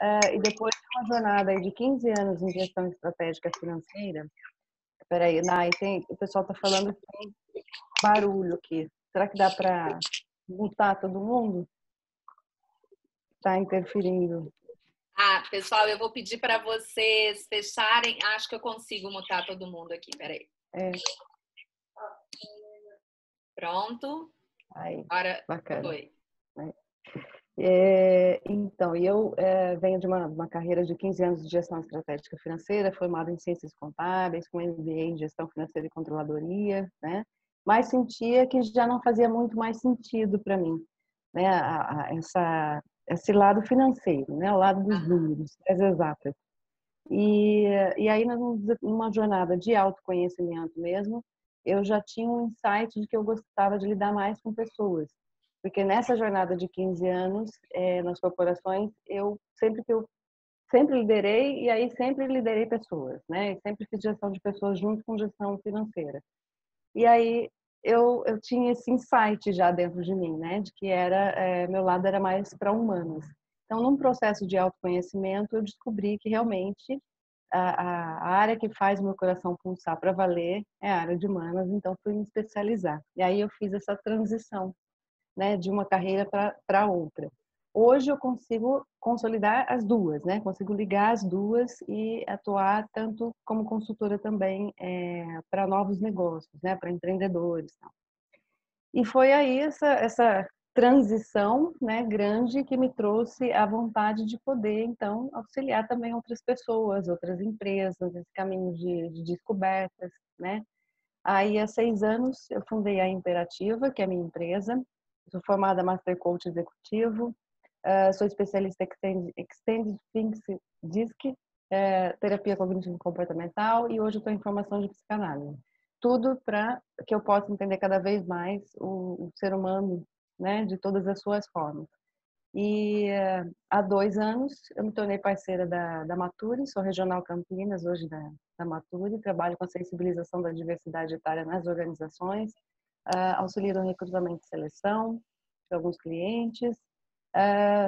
e depois de uma jornada aí de 15 anos em gestão estratégica financeira. Peraí, Nai, o pessoal está falando que tem barulho aqui. Será que dá para mutar todo mundo? Está interferindo. Ah, pessoal, eu vou pedir para vocês fecharem. Acho que eu consigo mutar todo mundo aqui. Peraí. Pronto. Aí, Agora bacana. foi. Então, eu venho de uma carreira de 15 anos de gestão estratégica financeira, formada em ciências contábeis, com MBA em gestão financeira e controladoria, né? Mas sentia que já não fazia muito mais sentido para mim, né? Esse lado financeiro, né? O lado dos números, das exatas. E aí, numa jornada de autoconhecimento mesmo, eu já tinha um insight de que eu gostava de lidar mais com pessoas. Porque nessa jornada de 15 anos, nas corporações, eu sempre liderei, e aí sempre liderei pessoas, né? E sempre fiz gestão de pessoas junto com gestão financeira. E aí eu tinha esse insight já dentro de mim, né? De que meu lado era mais para humanas. Então, num processo de autoconhecimento, eu descobri que realmente a área que faz meu coração pulsar para valer é a área de humanas, então fui me especializar. E aí eu fiz essa transição, né, de uma carreira para outra. Hoje eu consigo consolidar as duas, né? Consigo ligar as duas e atuar tanto como consultora também para novos negócios, né? Para empreendedores. Tal. E foi aí essa transição, né, grande que me trouxe a vontade de poder, então, auxiliar também outras pessoas, outras empresas, esse caminho de descobertas, né? Aí, há 6 anos, eu fundei a Imperativa, que é a minha empresa. Sou formada Master Coach Executivo, sou especialista em Extended Think DISC, terapia cognitivo-comportamental, e hoje estou em formação de psicanálise. Tudo para que eu possa entender cada vez mais o ser humano, né, de todas as suas formas. E há 2 anos eu me tornei parceira da Maturi, sou regional Campinas hoje da Maturi, trabalho com a sensibilização da diversidade etária nas organizações, auxilio no recrutamento e seleção de alguns clientes,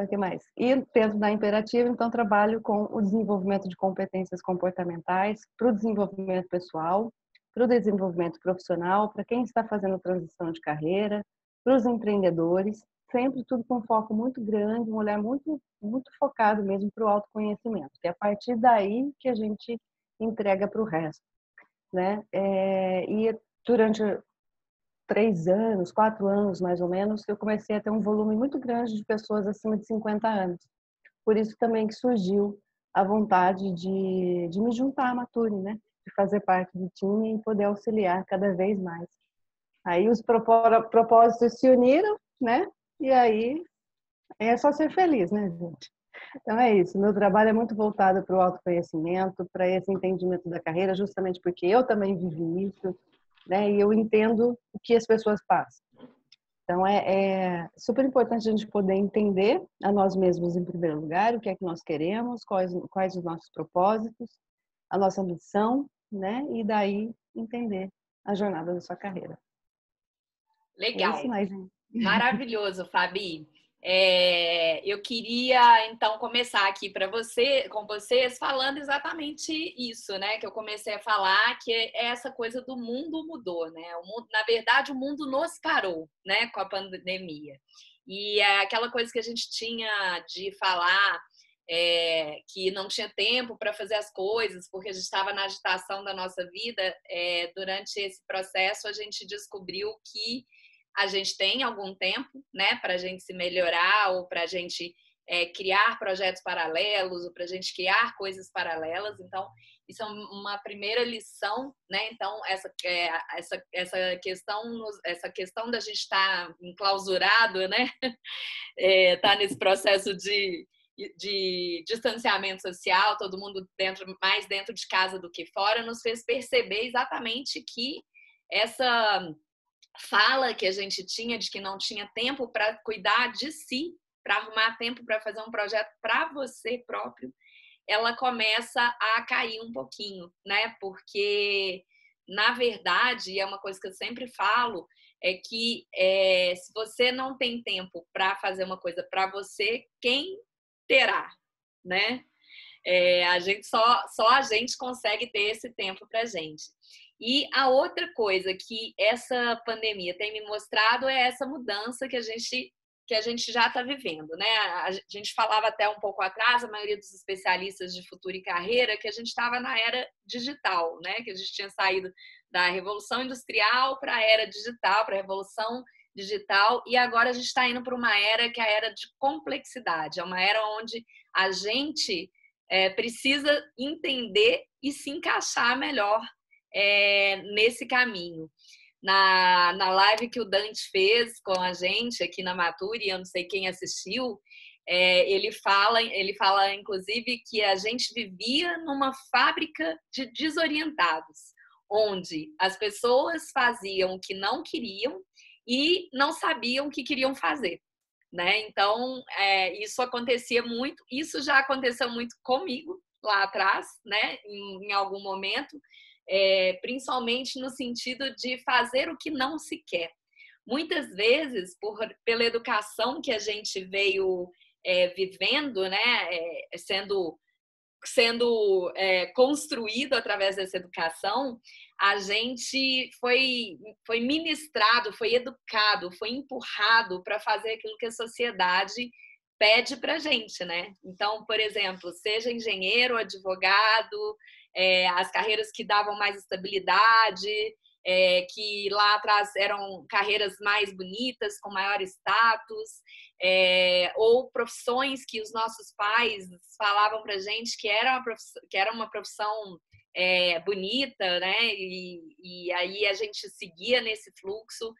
que mais? E dentro da Imperativa, então, trabalho com o desenvolvimento de competências comportamentais para o desenvolvimento pessoal, para o desenvolvimento profissional, para quem está fazendo transição de carreira, para os empreendedores, sempre tudo com um foco muito grande, um olhar muito, muito focado mesmo para o autoconhecimento, que é a partir daí que a gente entrega para o resto, né? E durante 3 anos, 4 anos mais ou menos, eu comecei a ter um volume muito grande de pessoas acima de 50 anos. Por isso também que surgiu a vontade de me juntar à Maturi, né? De fazer parte do time e poder auxiliar cada vez mais. Aí os propósitos se uniram, né? E aí é só ser feliz, né, gente? Então é isso. Meu trabalho é muito voltado para o autoconhecimento, para esse entendimento da carreira, justamente porque eu também vivi isso, né? E eu entendo o que as pessoas passam. Então é super importante a gente poder entender a nós mesmos em primeiro lugar, o que é que nós queremos, quais os nossos propósitos, a nossa missão, né? E daí entender a jornada da sua carreira. É Legal. isso, né, gente? Maravilhoso, Fabi. Eu queria então começar aqui com vocês falando exatamente isso, né? Que eu comecei a falar, que é essa coisa do mundo mudou, né? Na verdade, o mundo nos parou, né? Com a pandemia. E aquela coisa que a gente tinha de falar que não tinha tempo para fazer as coisas, porque a gente estava na agitação da nossa vida, durante esse processo a gente descobriu que a gente tem algum tempo, né, para a gente se melhorar ou para a gente criar projetos paralelos ou para a gente criar coisas paralelas. Então, isso é uma primeira lição, né? Então, essa questão da gente estar enclausurado, né? Tá nesse processo de distanciamento social, todo mundo mais dentro de casa do que fora, nos fez perceber exatamente que essa fala que a gente tinha de que não tinha tempo para cuidar de si, para arrumar tempo para fazer um projeto para você próprio, ela começa a cair um pouquinho, né? Porque, na verdade, é uma coisa que eu sempre falo, é que se você não tem tempo para fazer uma coisa para você, quem terá? né? A gente só a gente consegue ter esse tempo pra gente. E a outra coisa que essa pandemia tem me mostrado é essa mudança que a gente já está vivendo, né? A gente falava até um pouco atrás, a maioria dos especialistas de futuro e carreira, que a gente estava na era digital, né? Que a gente tinha saído da revolução industrial para a era digital, para a revolução digital, e agora a gente está indo para uma era que é a era de complexidade, é uma era onde a gente precisa entender e se encaixar melhor nesse caminho. Na live que o Dante fez com a gente aqui na Maturi, eu não sei quem assistiu, ele fala, inclusive, que a gente vivia numa fábrica de desorientados, onde as pessoas faziam o que não queriam e não sabiam o que queriam fazer. Né? Então, isso acontecia muito, isso já aconteceu muito comigo lá atrás, né? Em algum momento, principalmente no sentido de fazer o que não se quer. Muitas vezes, pela educação que a gente veio vivendo, né? Sendo construído através dessa educação, a gente foi ministrado, foi educado, foi empurrado para fazer aquilo que a sociedade pede para a gente, né? Então, por exemplo, seja engenheiro, advogado, as carreiras que davam mais estabilidade, que lá atrás eram carreiras mais bonitas, com maior status, ou profissões que os nossos pais falavam para a gente que era uma profissão bonita, né? E aí a gente seguia nesse fluxo.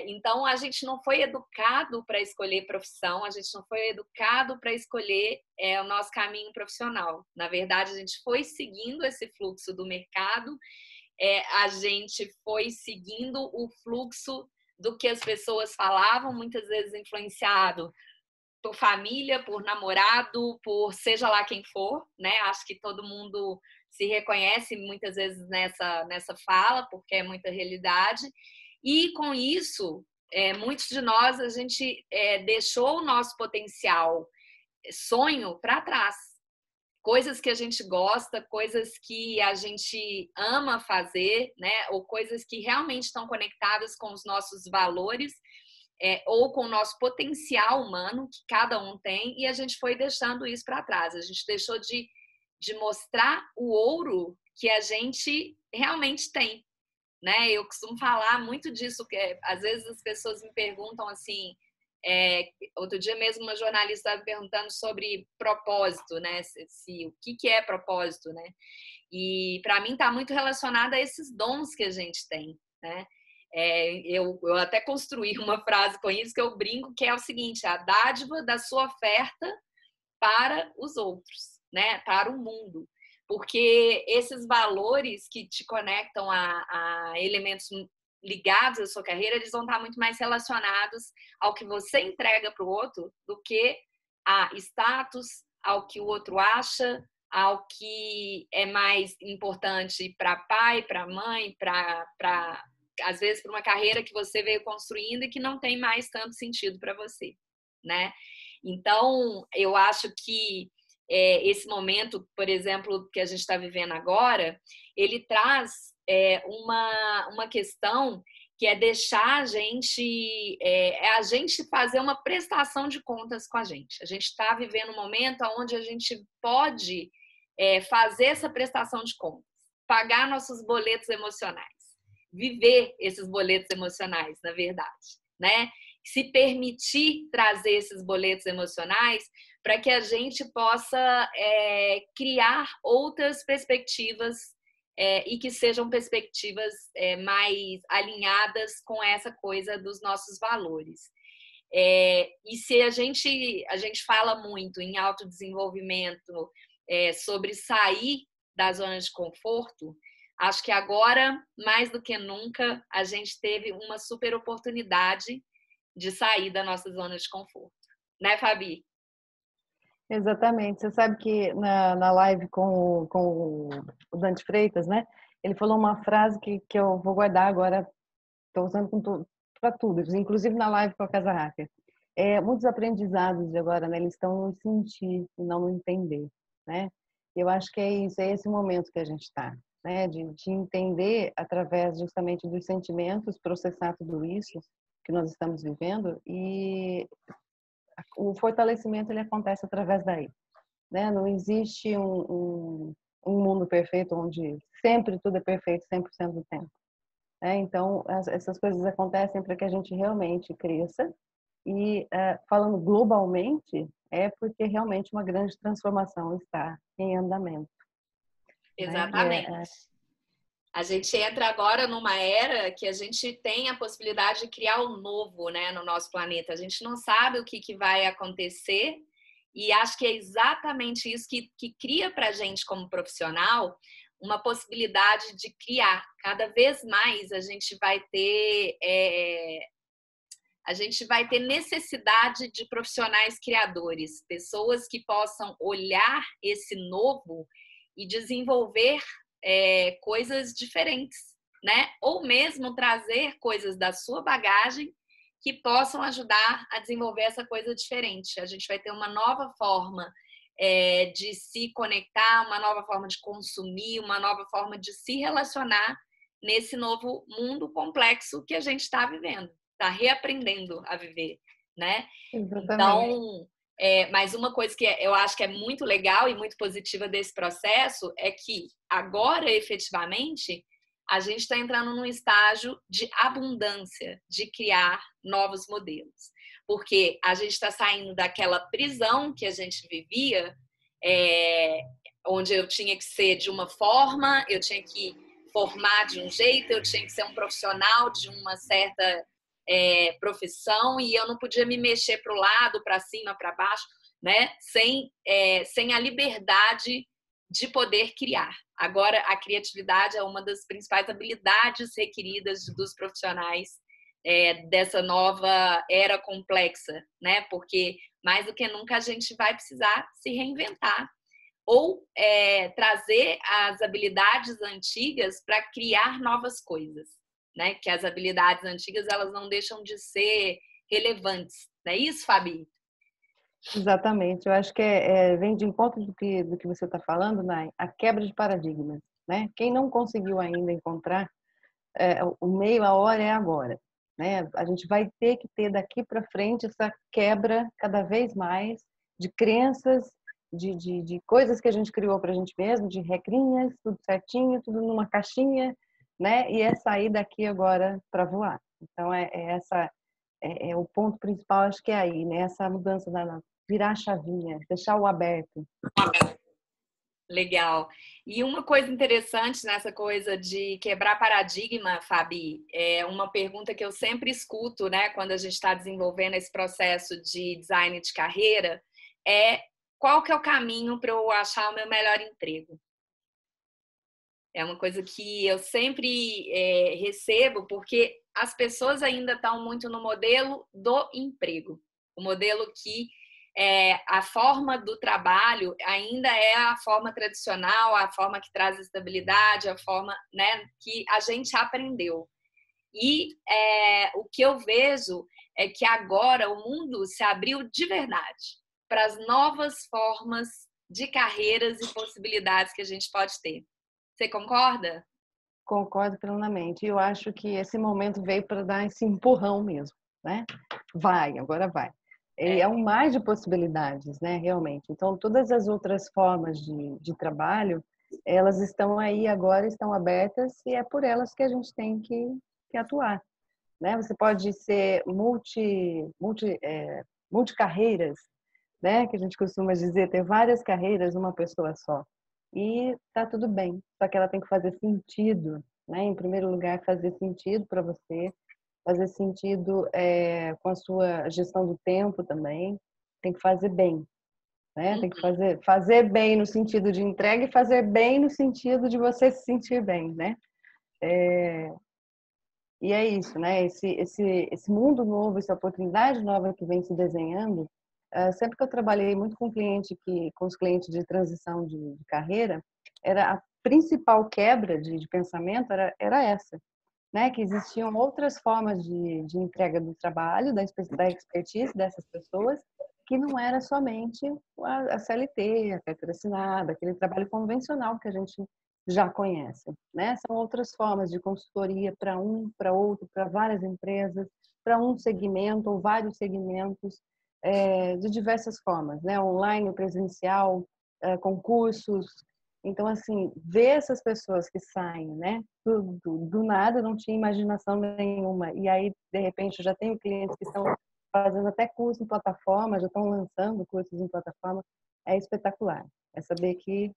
Então, a gente não foi educado para escolher profissão, a gente não foi educado para escolher o nosso caminho profissional. Na verdade, a gente foi seguindo esse fluxo do mercado, a gente foi seguindo o fluxo do que as pessoas falavam, muitas vezes influenciado por família, por namorado, por seja lá quem for, né? Acho que todo mundo se reconhece muitas vezes nessa fala, porque é muita realidade. E com isso, muitos de nós, a gente deixou o nosso potencial sonho para trás. Coisas que a gente gosta, coisas que a gente ama fazer, né? Ou coisas que realmente estão conectadas com os nossos valores, ou com o nosso potencial humano, que cada um tem, e a gente foi deixando isso para trás. A gente deixou de mostrar o ouro que a gente realmente tem, né? Eu costumo falar muito disso, que às vezes as pessoas me perguntam assim, outro dia mesmo uma jornalista estava perguntando sobre propósito, né? O que é propósito, né? E para mim está muito relacionado a esses dons que a gente tem, né? Eu até construí uma frase com isso que eu brinco, que é o seguinte: a dádiva da sua oferta para os outros, né? Para o mundo. Porque esses valores que te conectam a elementos ligados à sua carreira, eles vão estar muito mais relacionados ao que você entrega para o outro do que a status, ao que o outro acha, ao que é mais importante para pai, para mãe, às vezes para uma carreira que você veio construindo e que não tem mais tanto sentido para você, né? Então, eu acho que esse momento, por exemplo, que a gente está vivendo agora, ele traz uma questão que é deixar a gente fazer uma prestação de contas com a gente. A gente está vivendo um momento onde a gente pode fazer essa prestação de contas, pagar nossos boletos emocionais, viver esses boletos emocionais, na verdade, né? Se permitir trazer esses boletos emocionais para que a gente possa criar outras perspectivas e que sejam perspectivas mais alinhadas com essa coisa dos nossos valores. E se a gente fala muito em autodesenvolvimento, sobre sair da zona de conforto, acho que agora, mais do que nunca, a gente teve uma super oportunidade de sair da nossa zona de conforto. Né, Fabi? Exatamente. Você sabe que na live com o Dante Freitas, né? Ele falou uma frase que eu vou guardar agora, estou usando para tudo, inclusive na live com a Casa Hacker. Muitos aprendizados de agora, né, eles estão no sentir e não no entender, né? Eu acho que é isso, é esse momento que a gente está, né? De entender através justamente dos sentimentos, processar tudo isso que nós estamos vivendo e o fortalecimento ele acontece através daí, né? Não existe um mundo perfeito onde sempre tudo é perfeito 100% do tempo, né? Então, essas coisas acontecem para que a gente realmente cresça e, falando globalmente, é porque realmente uma grande transformação está em andamento, né? Exatamente. A gente entra agora numa era que a gente tem a possibilidade de criar o novo, né, no nosso planeta. A gente não sabe o que vai acontecer e acho que é exatamente isso que cria para a gente como profissional uma possibilidade de criar. Cada vez mais a gente vai ter necessidade de profissionais criadores, pessoas que possam olhar esse novo e desenvolver coisas diferentes, né? Ou mesmo trazer coisas da sua bagagem que possam ajudar a desenvolver essa coisa diferente. A gente vai ter uma nova forma de se conectar, uma nova forma de consumir, uma nova forma de se relacionar nesse novo mundo complexo que a gente está vivendo, está reaprendendo a viver, né? Exatamente. Então, mas uma coisa que eu acho que é muito legal e muito positiva desse processo é que agora, efetivamente, a gente está entrando num estágio de abundância, de criar novos modelos. Porque a gente está saindo daquela prisão que a gente vivia, onde eu tinha que ser de uma forma, eu tinha que formar de um jeito, eu tinha que ser um profissional de uma certa profissão e eu não podia me mexer para o lado, para cima, para baixo, né? Sem a liberdade de poder criar. Agora, a criatividade é uma das principais habilidades requeridas dos profissionais dessa nova era complexa, né? Porque mais do que nunca a gente vai precisar se reinventar ou trazer as habilidades antigas para criar novas coisas, né? Que as habilidades antigas elas não deixam de ser relevantes, não é isso, Fabi? Exatamente. Eu acho que vem de encontro do que você está falando, Nai, a quebra de paradigmas, né? Quem não conseguiu ainda encontrar o meio, a hora é agora, né? A gente vai ter que ter daqui para frente essa quebra cada vez mais de crenças, de coisas que a gente criou para a gente mesmo, de regrinhas, tudo certinho, tudo numa caixinha, né? E é sair daqui agora para voar. Então o ponto principal, acho que é aí, né? Essa mudança virar a chavinha, deixar o aberto. Legal. E uma coisa interessante nessa coisa de quebrar paradigma, Fabi, é uma pergunta que eu sempre escuto, né, quando a gente está desenvolvendo esse processo de design de carreira, é qual que é o caminho para eu achar o meu melhor emprego? É uma coisa que eu sempre recebo, porque as pessoas ainda estão muito no modelo do emprego. O modelo que a forma do trabalho ainda é a forma tradicional, a forma que traz estabilidade, a forma, né, que a gente aprendeu. E o que eu vejo é que agora o mundo se abriu de verdade para as novas formas de carreiras e possibilidades que a gente pode ter. Você concorda? Concordo plenamente. Eu acho que esse momento veio para dar esse empurrão mesmo, né? Vai, agora vai. E é um mar de possibilidades, né, realmente. Então, todas as outras formas de trabalho, elas estão aí agora, estão abertas e é por elas que a gente tem que atuar, né? Você pode ser multicarreiras, né? Que a gente costuma dizer, ter várias carreiras numa pessoa só. E tá tudo bem, só que ela tem que fazer sentido, né? Em primeiro lugar, fazer sentido para você, fazer sentido com a sua gestão do tempo também, tem que fazer bem, né? Tem que fazer bem no sentido de entrega e fazer bem no sentido de você se sentir bem, né? E é isso, né? Esse mundo novo, essa oportunidade nova que vem se desenhando, sempre que eu trabalhei muito com os clientes de transição de carreira, era a principal quebra de pensamento era essa. né, que existiam outras formas de entrega do trabalho, da expertise dessas pessoas, que não era somente a CLT, a carteira assinada, aquele trabalho convencional que a gente já conhece, né? São outras formas de consultoria para para outro, para várias empresas, para um segmento ou vários segmentos, de diversas formas, né? Online, presencial, concursos. Então, assim, ver essas pessoas que saem, né, do nada, não tinha imaginação nenhuma, e aí, de repente, eu já tenho clientes que estão fazendo até curso em plataforma, já estão lançando cursos em plataforma, é espetacular. É saber que,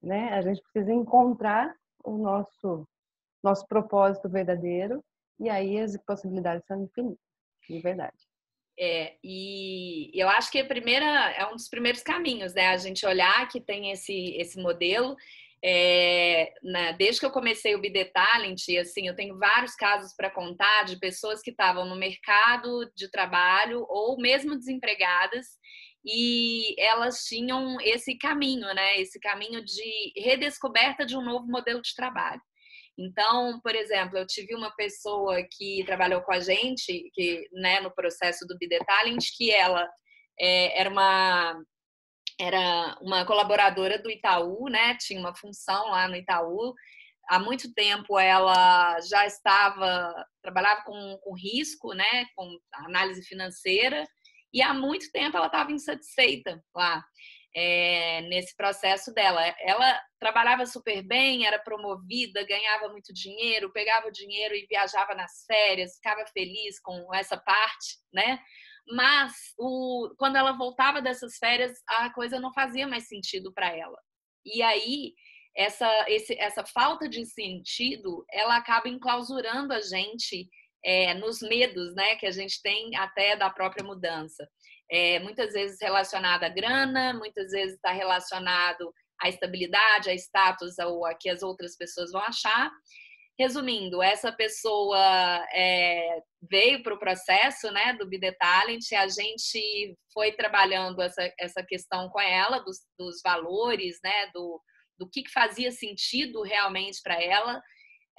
né, a gente precisa encontrar o nosso propósito verdadeiro, e aí as possibilidades são infinitas, de verdade. E eu acho que é um dos primeiros caminhos, né? A gente olhar que tem esse modelo. Desde que eu comecei o Be The Talent, assim, eu tenho vários casos para contar de pessoas que estavam no mercado de trabalho ou mesmo desempregadas, e elas tinham esse caminho, né? Esse caminho de redescoberta de um novo modelo de trabalho. Então, por exemplo, eu tive uma pessoa que trabalhou com a gente, que, né, no processo do Be The Talent, que ela era uma colaboradora do Itaú, né? Tinha uma função lá no Itaú. Há muito tempo ela já trabalhava com risco, né? Com análise financeira, e há muito tempo ela estava insatisfeita lá. Nesse processo dela. Ela trabalhava super bem, era promovida, ganhava muito dinheiro, pegava o dinheiro e viajava nas férias, ficava feliz com essa parte, né? Mas quando ela voltava dessas férias, a coisa não fazia mais sentido para ela. E aí, essa falta de sentido, ela acaba enclausurando a gente nos medos, né, que a gente tem até da própria mudança. Muitas vezes relacionado à grana, muitas vezes está relacionado à estabilidade, a status, ao que as outras pessoas vão achar. Resumindo, essa pessoa veio para o processo, né, do Be The Talent, a gente foi trabalhando essa questão com ela, dos valores, né, do que fazia sentido realmente para ela.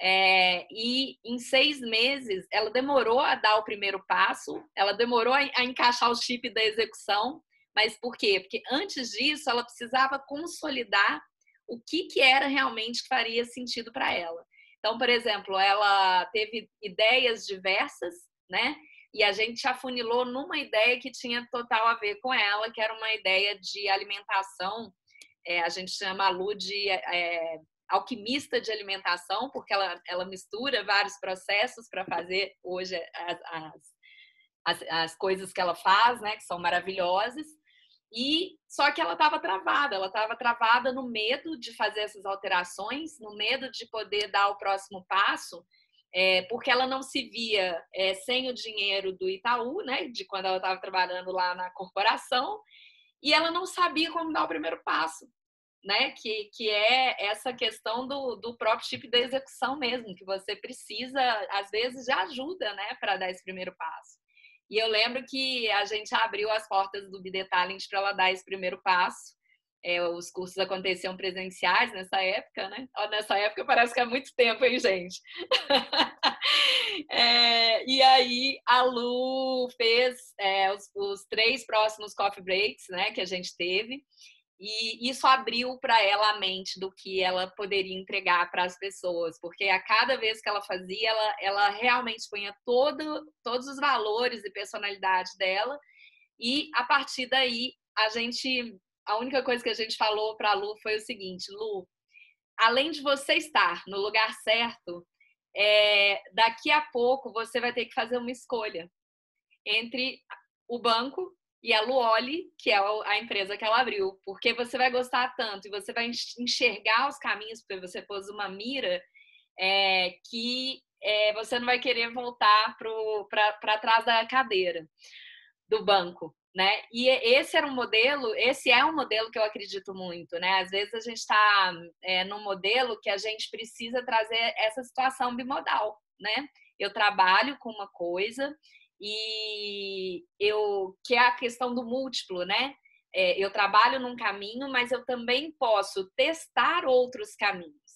E em 6 meses, ela demorou a dar o primeiro passo, ela demorou a encaixar o chip da execução, mas por quê? Porque antes disso, ela precisava consolidar o que era realmente que faria sentido para ela. Então, por exemplo, ela teve ideias diversas, né? E a gente afunilou numa ideia que tinha total a ver com ela, que era uma ideia de alimentação. A gente chama a Lu de alquimista de alimentação, porque ela mistura vários processos para fazer hoje as coisas que ela faz, né, que são maravilhosas. E só que ela estava travada no medo de fazer essas alterações, no medo de poder dar o próximo passo, porque ela não se via sem o dinheiro do Itaú, né, de quando ela estava trabalhando lá na corporação, e ela não sabia como dar o primeiro passo, né? Que é essa questão do próprio chip da execução mesmo, que você precisa, às vezes, de ajuda, né, para dar esse primeiro passo. E eu lembro que a gente abriu as portas do Be The Talent para ela dar esse primeiro passo. Os cursos aconteciam presenciais nessa época, né? Nessa época parece que é muito tempo, hein, gente? E aí a Lu fez os 3 próximos coffee breaks, né, que a gente teve. E isso abriu para ela a mente do que ela poderia entregar para as pessoas, porque a cada vez que ela fazia, ela realmente punha todos os valores e personalidade dela, e a partir daí, a única coisa que a gente falou para a Lu foi o seguinte: Lu, além de você estar no lugar certo, daqui a pouco você vai ter que fazer uma escolha entre o banco e a Luoli, que é a empresa que ela abriu, porque você vai gostar tanto e você vai enxergar os caminhos, porque você pôs uma mira, que você não vai querer voltar para trás da cadeira do banco, né? E esse é um modelo que eu acredito muito, né? Às vezes a gente está num modelo que a gente precisa trazer essa situação bimodal, né? Eu trabalho com uma coisa que é a questão do múltiplo, né? Eu trabalho num caminho, mas eu também posso testar outros caminhos,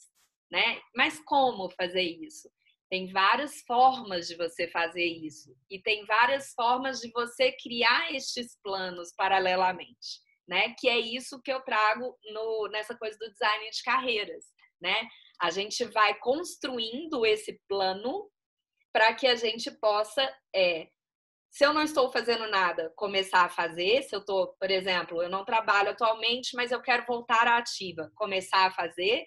né? Mas como fazer isso? Tem várias formas de você fazer isso. E tem várias formas de você criar estes planos paralelamente, né? Que é isso que eu trago nessa coisa do design de carreiras, né? A gente vai construindo esse plano para que a gente possa, se eu não estou fazendo nada, começar a fazer. Se eu estou, por exemplo, eu não trabalho atualmente, mas eu quero voltar à ativa, começar a fazer.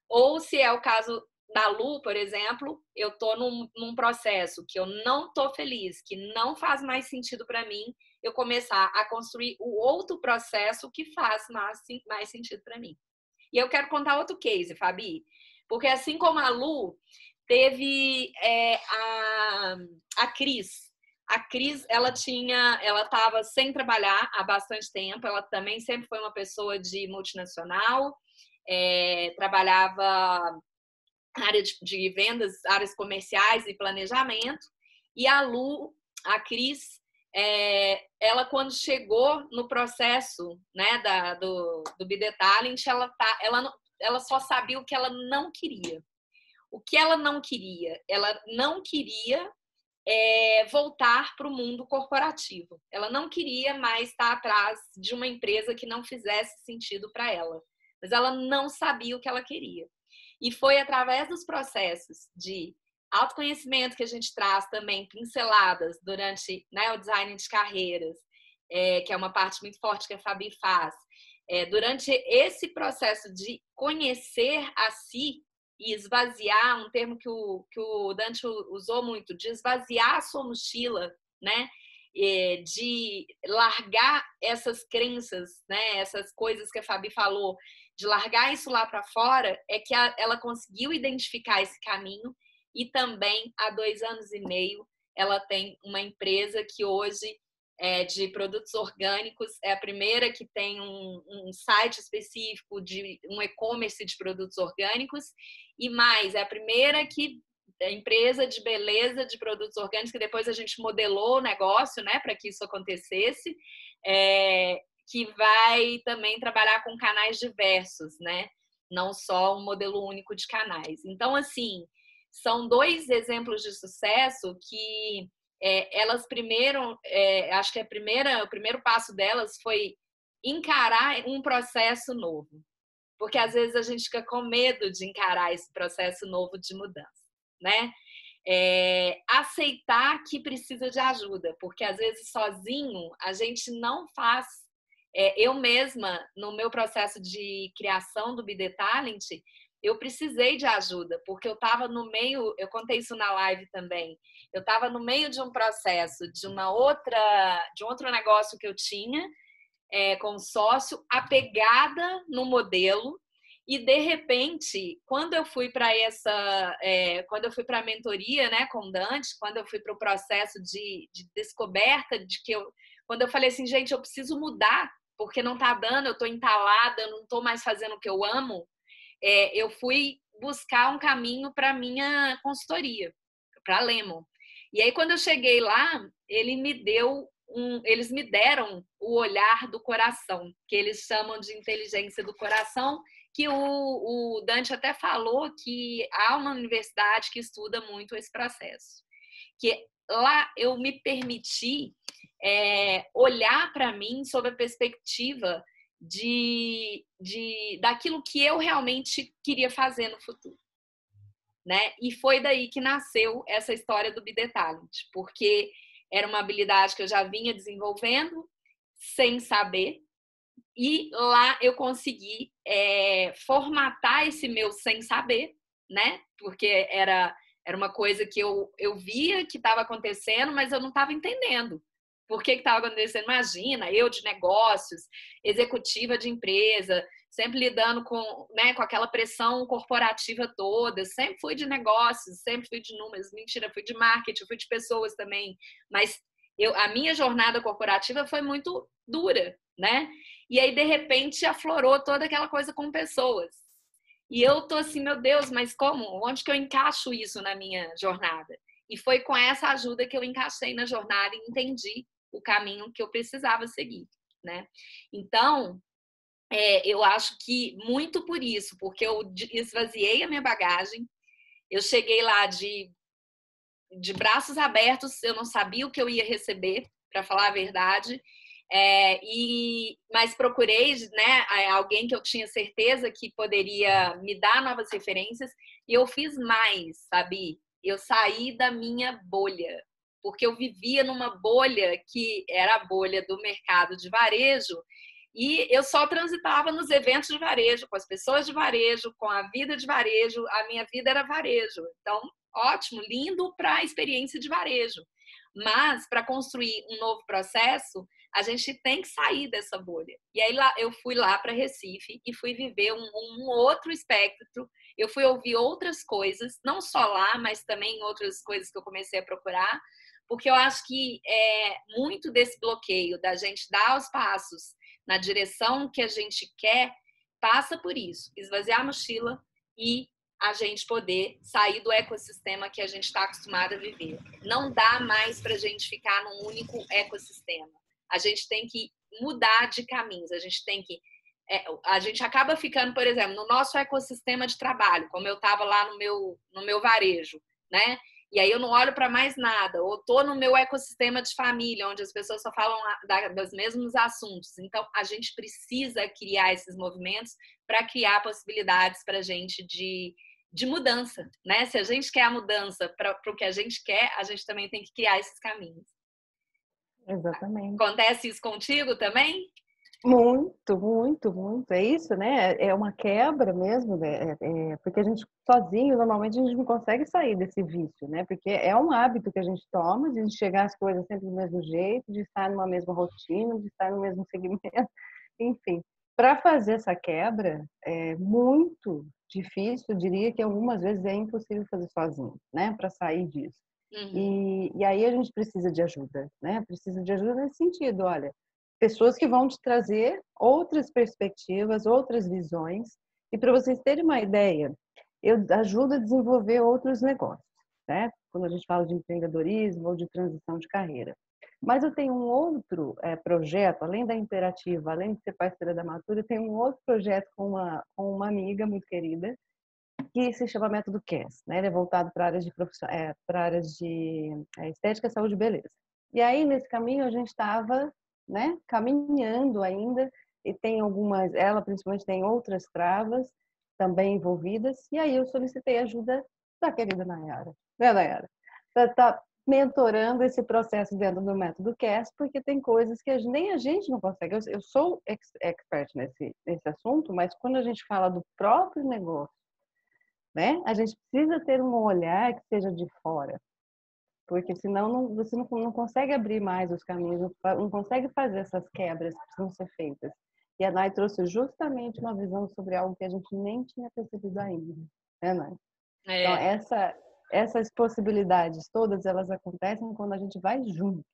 Ou se é o caso da Lu, por exemplo, eu estou num processo que eu não estou feliz, que não faz mais sentido para mim, eu começar a construir o outro processo que faz mais sentido para mim. E eu quero contar outro case, Fabi, porque assim como a Lu, teve a Cris. A Cris, ela estava sem trabalhar há bastante tempo, ela também sempre foi uma pessoa de multinacional, trabalhava na área de vendas, áreas comerciais e planejamento. E a Cris, ela quando chegou no processo, né, do Be The Talent, ela só sabia o que ela não queria. O que ela não queria? Ela não queria voltar para o mundo corporativo. Ela não queria mais estar atrás de uma empresa que não fizesse sentido para ela. Mas ela não sabia o que ela queria. E foi através dos processos de autoconhecimento que a gente traz também pinceladas durante, né, o design de carreiras, que é uma parte muito forte que a Fabi faz. Durante esse processo de conhecer a si e esvaziar, um termo que o Dante usou muito, de esvaziar a sua mochila, né? De largar essas crenças, né? Essas coisas que a Fabi falou, de largar isso lá para fora, é que ela conseguiu identificar esse caminho. E também, há 2 anos e meio, ela tem uma empresa que hoje de produtos orgânicos, é a primeira que tem um site específico de um e-commerce de produtos orgânicos, e mais, é a primeira empresa de beleza de produtos orgânicos, que depois a gente modelou o negócio, né, para que isso acontecesse, que vai também trabalhar com canais diversos, né, não só um modelo único de canais. Então, assim, são 2 exemplos de sucesso que elas primeiro, acho que o primeiro passo delas foi encarar um processo novo. Porque às vezes a gente fica com medo de encarar esse processo novo de mudança, né? Aceitar que precisa de ajuda, porque às vezes sozinho a gente não faz. Eu mesma, no meu processo de criação do Be The Talent, eu precisei de ajuda, porque eu estava no meio, eu contei isso na live também, eu estava no meio de um processo de um outro negócio que eu tinha, com sócio, apegada no modelo, e de repente, quando eu fui para a mentoria, né, com o Dante, quando eu fui para o processo de descoberta quando eu falei assim, gente, eu preciso mudar, porque não está dando, eu estou entalada, eu não estou mais fazendo o que eu amo, eu fui buscar um caminho para minha consultoria, para a Lemon. E aí, quando eu cheguei lá, eles me deram o olhar do coração, que eles chamam de inteligência do coração, que o Dante até falou que há uma universidade que estuda muito esse processo. Que lá eu me permiti olhar para mim sob a perspectiva daquilo que eu realmente queria fazer no futuro. Né? E foi daí que nasceu essa história do Be The Talent, porque era uma habilidade que eu já vinha desenvolvendo sem saber, e lá eu consegui formatar esse meu sem saber, né? Porque era uma coisa que eu via que estava acontecendo, mas eu não estava entendendo. Por que estava acontecendo? Imagina, eu de negócios, executiva de empresa, sempre lidando com aquela pressão corporativa toda. Sempre fui de negócios, sempre fui de números. Mentira, fui de marketing, fui de pessoas também. Mas a minha jornada corporativa foi muito dura, né? E aí, de repente, aflorou toda aquela coisa com pessoas. E eu tô assim, meu Deus, mas como? Onde que eu encaixo isso na minha jornada? E foi com essa ajuda que eu encaixei na jornada e entendi o caminho que eu precisava seguir, né? Então, eu acho que muito por isso, porque eu esvaziei a minha bagagem, eu cheguei lá de de braços abertos, eu não sabia o que eu ia receber, para falar a verdade. Mas procurei, né, alguém que eu tinha certeza que poderia me dar novas referências, e eu fiz mais, sabe? Eu saí da minha bolha, porque eu vivia numa bolha que era a bolha do mercado de varejo, e eu só transitava nos eventos de varejo, com as pessoas de varejo, com a vida de varejo. A minha vida era varejo. Então, ótimo, lindo para a experiência de varejo. Mas, para construir um novo processo, a gente tem que sair dessa bolha. E aí eu fui lá para Recife e fui viver um outro espectro. Eu fui ouvir outras coisas, não só lá, mas também outras coisas que eu comecei a procurar, porque eu acho que muito desse bloqueio da gente dar os passos na direção que a gente quer passa por isso, esvaziar a mochila e a gente poder sair do ecossistema que a gente está acostumado a viver. Não dá mais para a gente ficar num único ecossistema. A gente tem que mudar de caminhos, a gente tem que... a gente acaba ficando, por exemplo, no nosso ecossistema de trabalho, como eu estava lá no meu varejo, né? E aí eu não olho para mais nada, ou estou no meu ecossistema de família, onde as pessoas só falam dos mesmos assuntos. Então, a gente precisa criar esses movimentos para criar possibilidades para a gente de mudança, né? Se a gente quer a mudança para o que a gente quer, a gente também tem que criar esses caminhos. Exatamente. Acontece isso contigo também? Muito, muito, muito. É isso, né? É uma quebra mesmo, né? Porque a gente sozinho, normalmente, a gente não consegue sair desse vício, né? Porque é um hábito que a gente toma de enxergar as coisas sempre do mesmo jeito, de estar numa mesma rotina, de estar no mesmo segmento, enfim. Para fazer essa quebra é muito difícil, eu diria que algumas vezes é impossível fazer sozinho, né? Para sair disso. Uhum. E aí a gente precisa de ajuda, né? Precisa de ajuda nesse sentido, olha, pessoas que vão te trazer outras perspectivas, outras visões. E para vocês terem uma ideia, eu ajudo a desenvolver outros negócios, né? Quando a gente fala de empreendedorismo ou de transição de carreira. Mas eu tenho um outro projeto, além da Imperativa, além de ser parceira da Matura, eu tenho um outro projeto com uma amiga muito querida, que se chama Método CAS, né? Ele é voltado para áreas de estética, saúde e beleza. E aí, nesse caminho, a gente estava, né, caminhando ainda, e tem algumas, ela principalmente tem outras travas também envolvidas, e aí eu solicitei ajuda da querida Nayara, né, Nayara? Para estar mentorando esse processo dentro do Método CAS, porque tem coisas que nem a gente não consegue. Eu sou expert nesse assunto, mas quando a gente fala do próprio negócio, né? A gente precisa ter um olhar que seja de fora, porque senão você não consegue abrir mais os caminhos, não consegue fazer essas quebras que precisam ser feitas. E a Nai trouxe justamente uma visão sobre algo que a gente nem tinha percebido ainda, né, Nai? Então, essas possibilidades todas, elas acontecem quando a gente vai junto.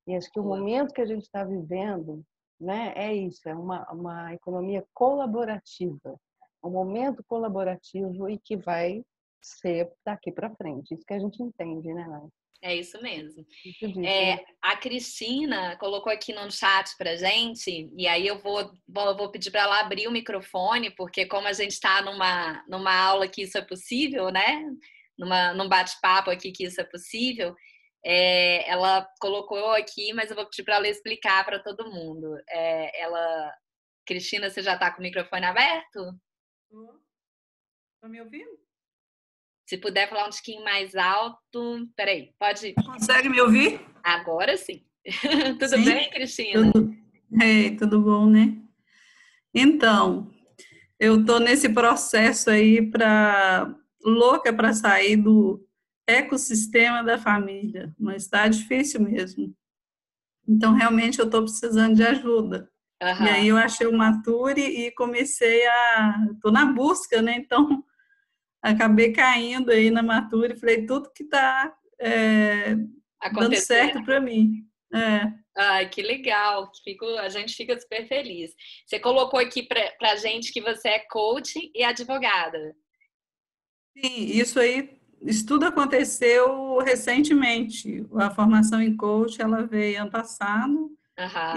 E acho que o momento que a gente está vivendo, né, é isso, é uma economia colaborativa, um momento colaborativo e que vai ser daqui para frente. Isso que a gente entende, né, Nai? É isso mesmo. Isso disso, né? A Cristina colocou aqui no chat pra gente, e aí eu vou pedir para ela abrir o microfone, porque como a gente está numa aula que isso é possível, né? Num bate-papo aqui que isso é possível, ela colocou aqui, mas eu vou pedir para ela explicar para todo mundo. Cristina, você já está com o microfone aberto? Tá me ouvindo? Se puder falar um tiquinho mais alto. Peraí, pode. Consegue me ouvir? Agora sim. Tudo Sim? bem, Cristina? Tudo bom, né? Então, eu tô nesse processo aí louca para sair do ecossistema da família, mas está difícil mesmo. Então, realmente, eu estou precisando de ajuda. E aí, eu achei o Mature e estou na busca, né? Então, acabei caindo aí na Mature e falei, tudo que está dando certo para mim. Ai, que legal. A gente fica super feliz. Você colocou aqui para a gente que você é coach e advogada. Sim, isso tudo aconteceu recentemente. A formação em coach, ela veio ano passado,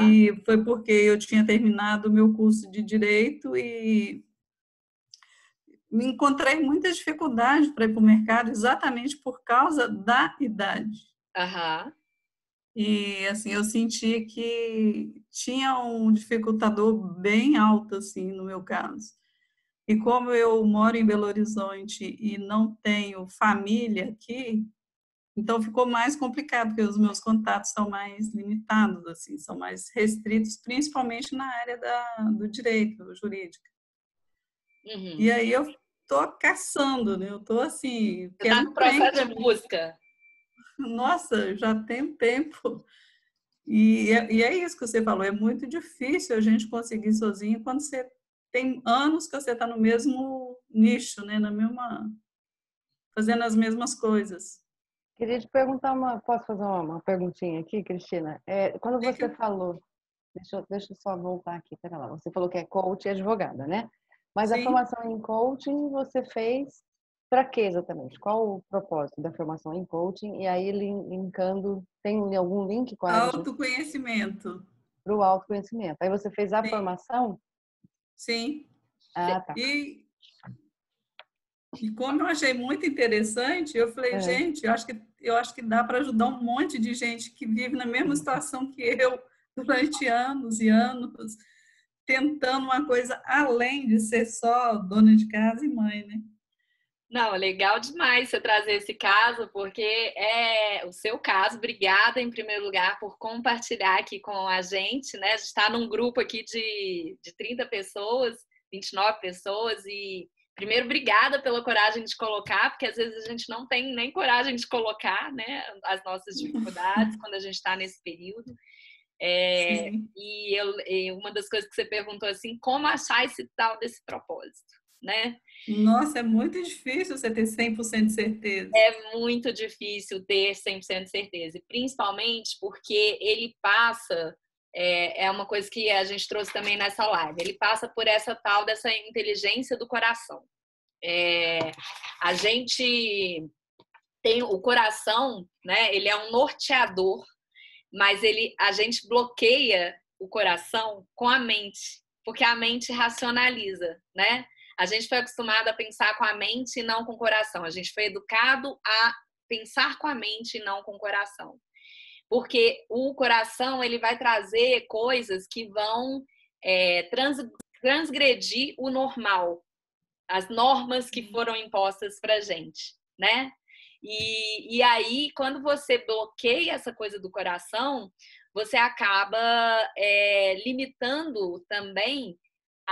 e foi porque eu tinha terminado o meu curso de Direito e me encontrei muita dificuldade para ir para o mercado exatamente por causa da idade. Aham. E, assim, eu senti que tinha um dificultador bem alto, assim, no meu caso. E como eu moro em Belo Horizonte e não tenho família aqui, então ficou mais complicado, porque os meus contatos são mais limitados, assim, são mais restritos, principalmente na área do direito jurídico. Uhum. E aí eu estou caçando, né? Eu estou assim, Você está no quero trem processo para de mim. busca. Nossa, já tem tempo. E é isso que você falou, é muito difícil a gente conseguir sozinho quando você tem anos que você está no mesmo nicho, né? Fazendo as mesmas coisas. Queria te perguntar posso fazer uma perguntinha aqui, Cristina? Quando você Fica. falou, deixa eu só voltar aqui, pera lá. Você falou que é coach e advogada, né? Mas a Sim. formação em coaching você fez para quê exatamente? Qual o propósito da formação em coaching? E aí, linkando, tem algum link com a área de Autoconhecimento. para o autoconhecimento? Aí você fez a Sim, formação? sim. Ah, tá. E como eu achei muito interessante, eu falei, É. gente, eu acho que dá para ajudar um monte de gente que vive na mesma situação que eu durante anos e anos, tentando uma coisa além de ser só dona de casa e mãe, né? Não, legal demais você trazer esse caso, porque é o seu caso. Obrigada, em primeiro lugar, por compartilhar aqui com a gente, né? A gente está num grupo aqui de 30 pessoas, 29 pessoas, e primeiro, obrigada pela coragem de colocar, porque às vezes a gente não tem nem coragem de colocar, né, as nossas dificuldades quando a gente está nesse período. Sim. E uma das coisas que você perguntou assim, como achar esse tal desse propósito, né? Nossa, é muito difícil você ter 100% de certeza. É muito difícil ter 100% de certeza, e principalmente porque ele passa, é uma coisa que a gente trouxe também nessa live, ele passa por essa tal dessa inteligência do coração. A gente tem o coração, né? Ele é um norteador, mas a gente bloqueia o coração com a mente, porque a mente racionaliza, né? A gente foi acostumado a pensar com a mente e não com o coração. A gente foi educado a pensar com a mente e não com o coração. Porque o coração ele vai trazer coisas que vão transgredir o normal, as normas que foram impostas para gente, né? E aí, quando você bloqueia essa coisa do coração, você acaba limitando também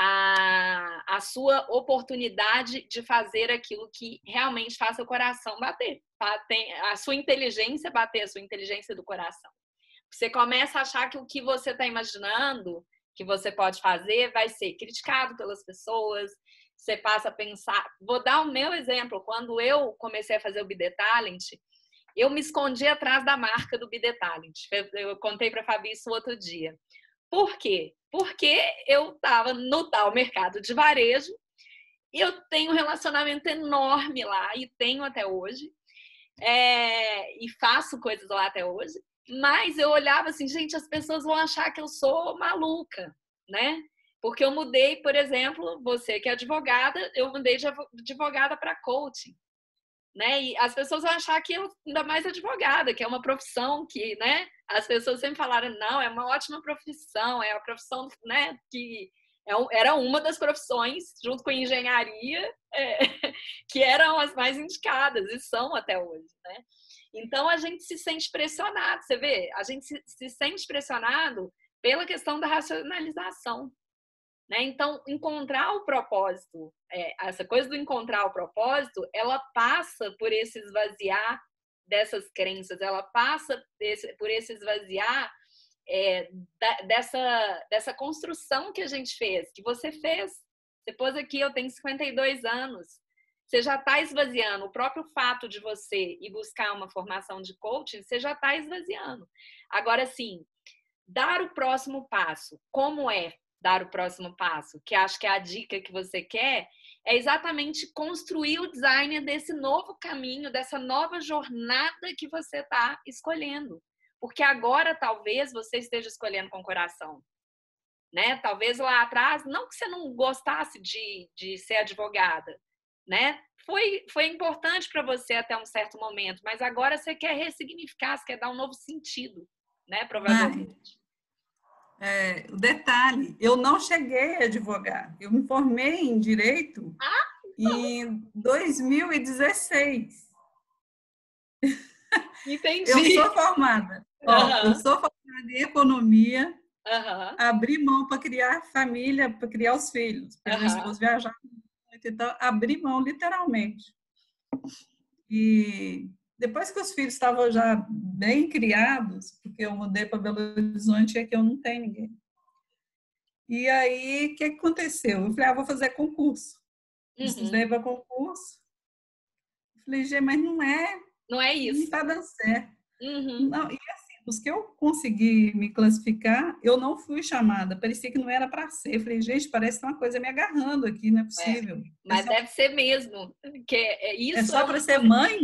a sua oportunidade de fazer aquilo que realmente faça o coração bater, a sua inteligência bater, a sua inteligência do coração. Você começa a achar que o que você está imaginando que você pode fazer vai ser criticado pelas pessoas. Você passa a pensar... Vou dar o meu exemplo. Quando eu comecei a fazer o Be The Talent, eu me escondi atrás da marca do Be The Talent. Eu contei para a Fabi isso outro dia. Por quê? Porque eu estava no tal mercado de varejo e eu tenho um relacionamento enorme lá, e tenho até hoje, e faço coisas lá até hoje, mas eu olhava assim, gente, as pessoas vão achar que eu sou maluca, né? Porque eu mudei, por exemplo, você que é advogada, eu mudei de advogada para coaching, né? E as pessoas vão achar que eu, ainda mais advogada, que é uma profissão que, né? As pessoas sempre falaram, não, é uma ótima profissão, é a profissão, né? Que era uma das profissões, junto com a engenharia, que eram as mais indicadas e são até hoje, né? Então a gente se sente pressionado, você vê? A gente se sente pressionado pela questão da racionalização. Né? Então, encontrar o propósito, essa coisa do encontrar o propósito, ela passa por esse esvaziar dessas crenças, ela passa por esse esvaziar dessa construção que a gente fez, que você fez. Você pôs aqui, eu tenho 52 anos. Você já está esvaziando. O próprio fato de você ir buscar uma formação de coaching, você já está esvaziando. Agora, sim, dar o próximo passo. Como é dar o próximo passo? Que acho que é a dica que você quer, é exatamente construir o design desse novo caminho, dessa nova jornada que você está escolhendo. Porque agora talvez você esteja escolhendo com o coração. Né? Talvez lá atrás, não que você não gostasse de ser advogada, né? Foi importante para você até um certo momento, mas agora você quer ressignificar, você quer dar um novo sentido, né? Provavelmente. O detalhe, eu não cheguei a advogar. Eu me formei em Direito em 2016. Entendi. Eu sou formada. Eu sou formada em Economia, abri mão para criar família, para criar os filhos, porque meu esposo viajava muito, então abri mão literalmente. E depois que os filhos estavam já bem criados, porque eu mudei para Belo Horizonte e aqui eu não tenho ninguém. E aí, o que aconteceu? Eu falei, vou fazer concurso. Estudei para concurso. Falei, gente, mas não é isso. Não está dando certo. Não, e assim, os que eu consegui me classificar, eu não fui chamada. Parecia que não era para ser. Eu falei, gente, parece que tem uma coisa me agarrando aqui, não é possível. Mas deve ser mesmo. É só para ser mãe?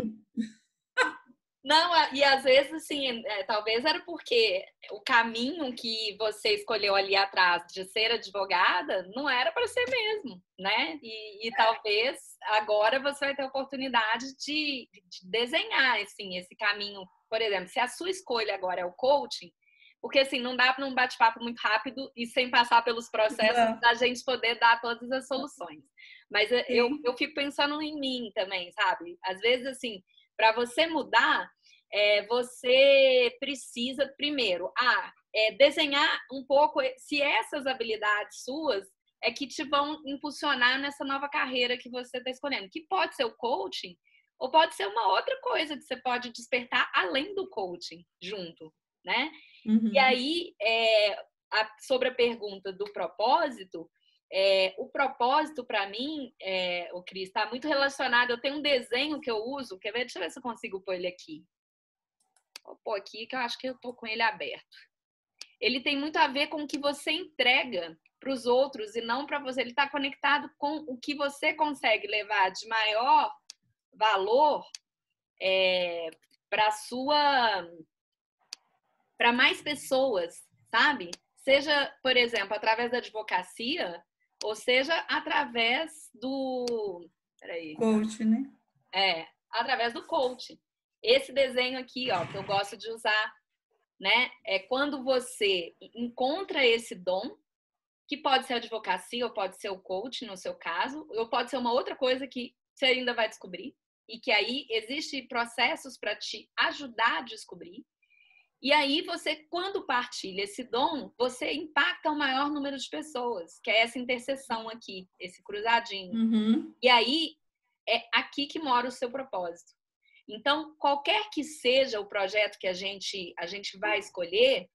Não, e às vezes, assim, talvez era porque o caminho que você escolheu ali atrás de ser advogada não era para ser mesmo, né? E talvez agora você vai ter a oportunidade de desenhar, assim, esse caminho. Por exemplo, se a sua escolha agora é o coaching, porque, assim, não dá para um bate-papo muito rápido e sem passar pelos processos da gente poder dar todas as soluções. Mas eu fico pensando em mim também, sabe? Às vezes, assim, para você mudar, você precisa, primeiro, desenhar um pouco se essas habilidades suas é que te vão impulsionar nessa nova carreira que você está escolhendo. Que pode ser o coaching, ou pode ser uma outra coisa que você pode despertar além do coaching junto, né? E aí, sobre a pergunta do propósito, o propósito, para mim, o Cris, está muito relacionado. Eu tenho um desenho que eu uso, quer ver? Deixa eu ver se eu consigo pôr ele aqui. Vou pôr aqui, que eu acho que eu tô com ele aberto. Ele tem muito a ver com o que você entrega para os outros e não para você. Ele está conectado com o que você consegue levar de maior valor para mais pessoas, sabe? Seja, por exemplo, através da advocacia, ou seja, através do... Peraí. Coach, né? Através do coaching. Esse desenho aqui, ó, que eu gosto de usar, né? É quando você encontra esse dom, que pode ser a advocacia, ou pode ser o coaching, no seu caso, ou pode ser uma outra coisa que você ainda vai descobrir, e que aí existem processos para te ajudar a descobrir. E aí você, quando partilha esse dom, você impacta o maior número de pessoas, que é essa interseção aqui, esse cruzadinho. E aí é aqui que mora o seu propósito. Então, qualquer que seja o projeto que a gente vai escolher,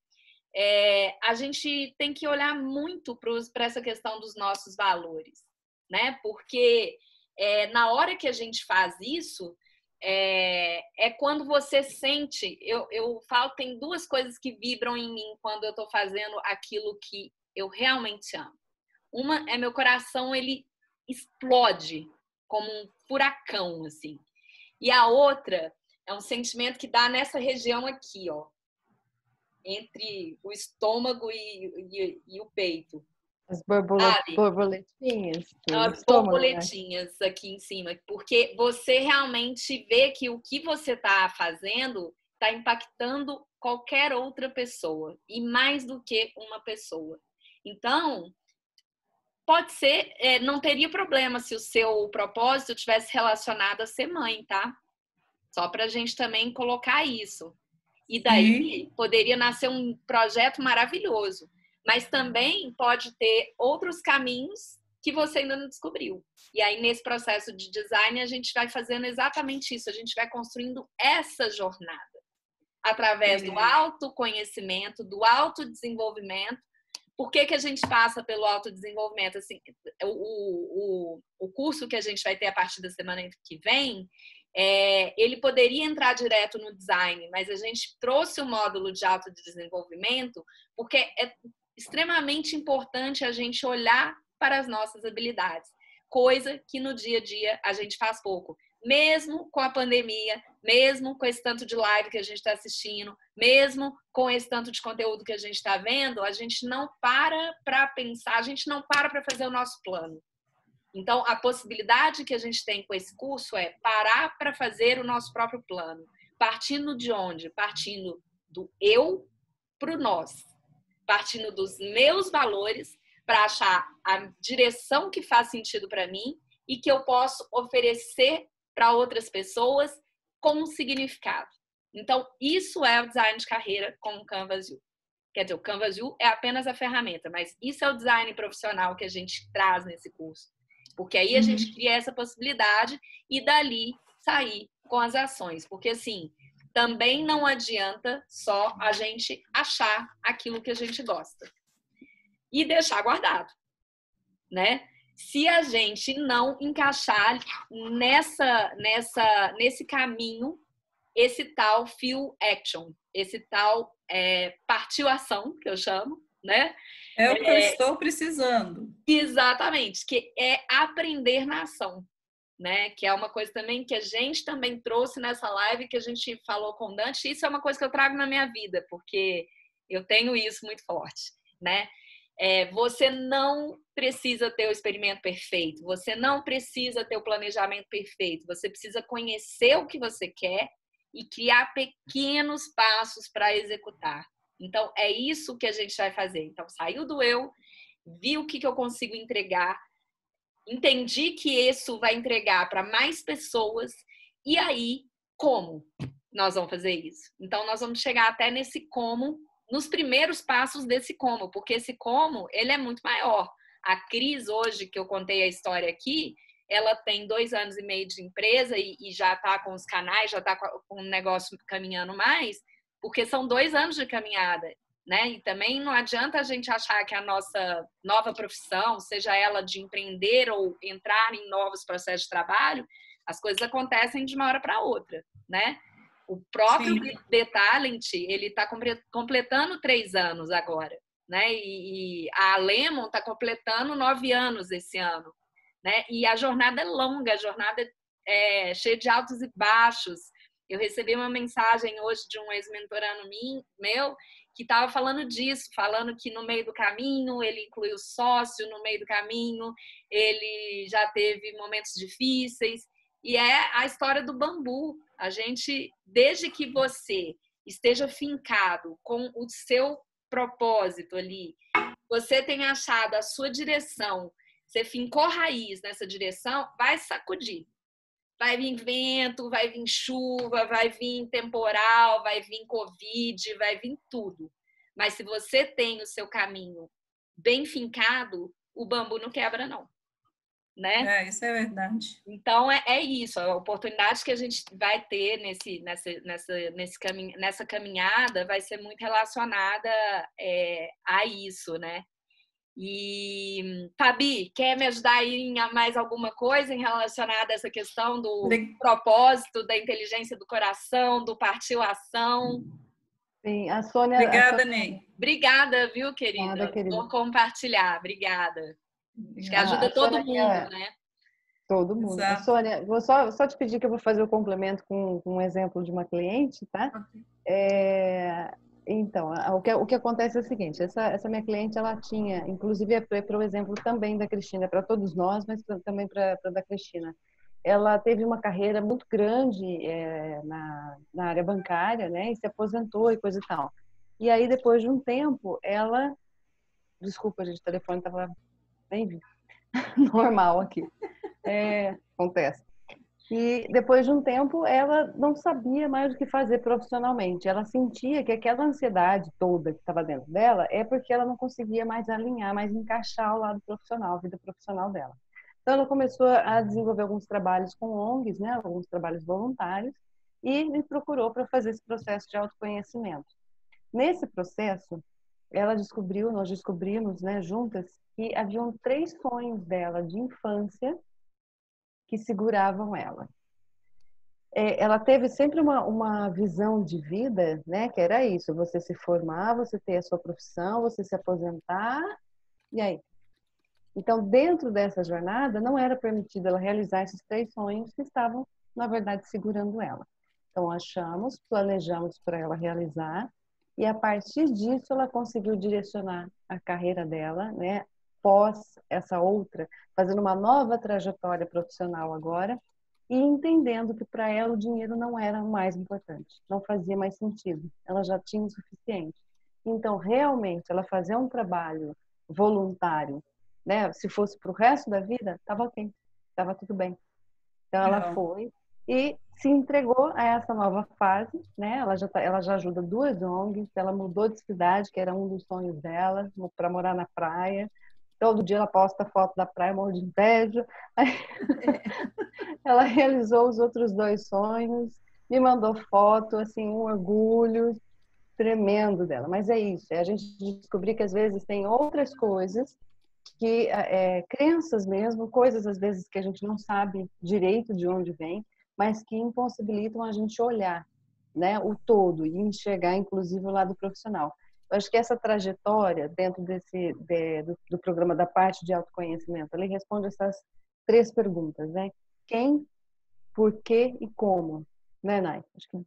a gente tem que olhar muito para essa questão dos nossos valores, né? Porque na hora que a gente faz isso, quando você sente... Eu falo, tem duas coisas que vibram em mim quando eu estou fazendo aquilo que eu realmente amo. Uma é meu coração, ele explode como um furacão, assim. E a outra é um sentimento que dá nessa região aqui, ó, entre o estômago e o peito. As borboletinhas. As borboletinhas, né? Aqui em cima. Porque você realmente vê que o que você está fazendo está impactando qualquer outra pessoa. E mais do que uma pessoa. Então, pode ser, não teria problema se o seu propósito tivesse relacionado a ser mãe, tá? Só para a gente também colocar isso. E daí poderia nascer um projeto maravilhoso. Mas também pode ter outros caminhos que você ainda não descobriu. E aí, nesse processo de design, a gente vai fazendo exatamente isso. A gente vai construindo essa jornada. Através do autoconhecimento, do autodesenvolvimento. Por que a gente passa pelo autodesenvolvimento? Assim, o curso que a gente vai ter a partir da semana que vem, ele poderia entrar direto no design, mas a gente trouxe o módulo de autodesenvolvimento porque é extremamente importante a gente olhar para as nossas habilidades, coisa que no dia a dia a gente faz pouco. Mesmo com a pandemia, mesmo com esse tanto de live que a gente está assistindo, mesmo com esse tanto de conteúdo que a gente está vendo, a gente não para pensar, a gente não para fazer o nosso plano. Então, a possibilidade que a gente tem com esse curso é parar para fazer o nosso próprio plano. Partindo de onde? Partindo do eu para o nós. Partindo dos meus valores para achar a direção que faz sentido para mim e que eu posso oferecer para outras pessoas com um significado. Então, isso é o design de carreira com o Canvas U. Quer dizer, o Canvas U é apenas a ferramenta, mas isso é o design profissional que a gente traz nesse curso. Porque aí a gente cria essa possibilidade e dali sair com as ações. Porque, assim, também não adianta só a gente achar aquilo que a gente gosta e deixar guardado, né? Se a gente não encaixar nesse caminho, esse tal feel action, esse tal partiu ação, que eu chamo, né? É o que eu estou precisando. Exatamente, que é aprender na ação, né? Que é uma coisa também que a gente também trouxe nessa live, que a gente falou com o Dante. Isso é uma coisa que eu trago na minha vida, porque eu tenho isso muito forte, né? Você não precisa ter o experimento perfeito, você não precisa ter o planejamento perfeito, você precisa conhecer o que você quer e criar pequenos passos para executar. Então, é isso que a gente vai fazer. Então, saiu do eu, vi o que eu consigo entregar, entendi que isso vai entregar para mais pessoas, e aí, como nós vamos fazer isso? Então, nós vamos chegar até nesse como, nos primeiros passos desse como, porque esse como, ele é muito maior. A Cris, hoje, que eu contei a história aqui, ela tem 2 anos e meio de empresa e já está com os canais, já está com o negócio caminhando mais, porque são 2 anos de caminhada, né? E também não adianta a gente achar que a nossa nova profissão, seja ela de empreender ou entrar em novos processos de trabalho, as coisas acontecem de uma hora para outra, né? O próprio The Talent, ele está completando 3 anos agora, né? E a Lemon está completando 9 anos esse ano, né? E a jornada é longa, a jornada é cheia de altos e baixos. Eu recebi uma mensagem hoje de um ex-mentorando meu que estava falando disso, falando que no meio do caminho ele incluiu sócio, no meio do caminho ele já teve momentos difíceis. E é a história do bambu. A gente, desde que você esteja fincado com o seu propósito ali, você tenha achado a sua direção, você fincou raiz nessa direção, vai sacudir. Vai vir vento, vai vir chuva, vai vir temporal, vai vir Covid, vai vir tudo. Mas se você tem o seu caminho bem fincado, o bambu não quebra, não. Né? Isso é verdade. Então, é isso. A oportunidade que a gente vai ter nessa caminhada vai ser muito relacionada a isso, né? E, Fabi, quer me ajudar aí em mais alguma coisa em relacionada a essa questão do propósito, da inteligência do coração, do partiu ação? Sim, a Sônia... Obrigada, Ney. Obrigada, viu, querida? Nada, querida. Por compartilhar. Obrigada. Acho que ajuda todo mundo, né? Todo mundo. A Sônia, vou só te pedir que eu vou fazer o complemento com um exemplo de uma cliente, tá? Então, o que acontece é o seguinte, essa minha cliente, ela tinha, inclusive é para o exemplo também da Cristina, para todos nós, mas também para da Cristina. Ela teve uma carreira muito grande na área bancária, né? E se aposentou e coisa e tal. E aí, depois de um tempo, ela... Desculpa, gente, o telefone estava bem normal aqui. Acontece. E depois de um tempo, ela não sabia mais o que fazer profissionalmente. Ela sentia que aquela ansiedade toda que estava dentro dela é porque ela não conseguia mais alinhar, mais encaixar o lado profissional, a vida profissional dela. Então, ela começou a desenvolver alguns trabalhos com ONGs, né, alguns trabalhos voluntários, e me procurou para fazer esse processo de autoconhecimento. Nesse processo, nós descobrimos, né, juntas, que haviam 3 sonhos dela de infância que seguravam ela. Ela teve sempre uma visão de vida, né, que era isso, você se formar, você ter a sua profissão, você se aposentar, e aí? Então, dentro dessa jornada, não era permitido ela realizar esses 3 sonhos que estavam, na verdade, segurando ela. Então, planejamos para ela realizar, e a partir disso ela conseguiu direcionar a carreira dela, né, pós essa outra, fazendo uma nova trajetória profissional agora e entendendo que para ela o dinheiro não era o mais importante, não fazia mais sentido, ela já tinha o suficiente. Então, realmente, ela fazer um trabalho voluntário, né? Se fosse para o resto da vida, estava ok, estava tudo bem. Então, ela Não. foi e se entregou a essa nova fase, né? Ela já ajuda 2 ONGs, ela mudou de cidade, que era um dos sonhos dela, para morar na praia. Todo dia ela posta foto da praia, morro de inveja. Ela realizou os outros 2 sonhos, me mandou foto, assim, um orgulho tremendo dela. Mas é isso, é a gente descobrir que às vezes tem outras coisas que crenças mesmo, coisas às vezes que a gente não sabe direito de onde vem, mas que impossibilitam a gente olhar, né, o todo e enxergar, inclusive, o lado profissional. Eu acho que essa trajetória dentro do programa da parte de autoconhecimento, ele responde essas 3 perguntas, né? Quem, por quê e como, né, Nai? Acho que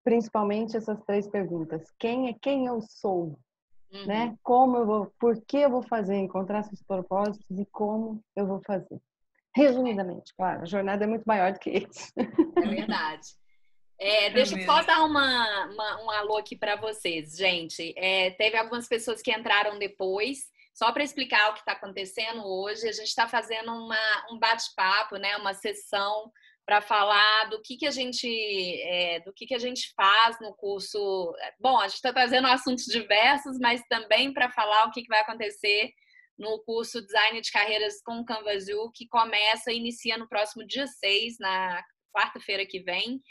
principalmente essas 3 perguntas. Quem é quem eu sou? Uhum. Né? Como eu vou, por que eu vou fazer, encontrar esses propósitos e como eu vou fazer. Resumidamente, claro, a jornada é muito maior do que isso. É verdade. É Deixa eu só mesmo. dar um alô aqui para vocês, gente. Teve algumas pessoas que entraram depois. Só para explicar o que está acontecendo hoje, a gente está fazendo um bate-papo, né? Uma sessão para falar do que a gente faz no curso. Bom, a gente está trazendo assuntos diversos, mas também para falar o que vai acontecer no curso Design de Carreiras com Canvas U, que inicia no próximo dia 6, na quarta-feira que vem.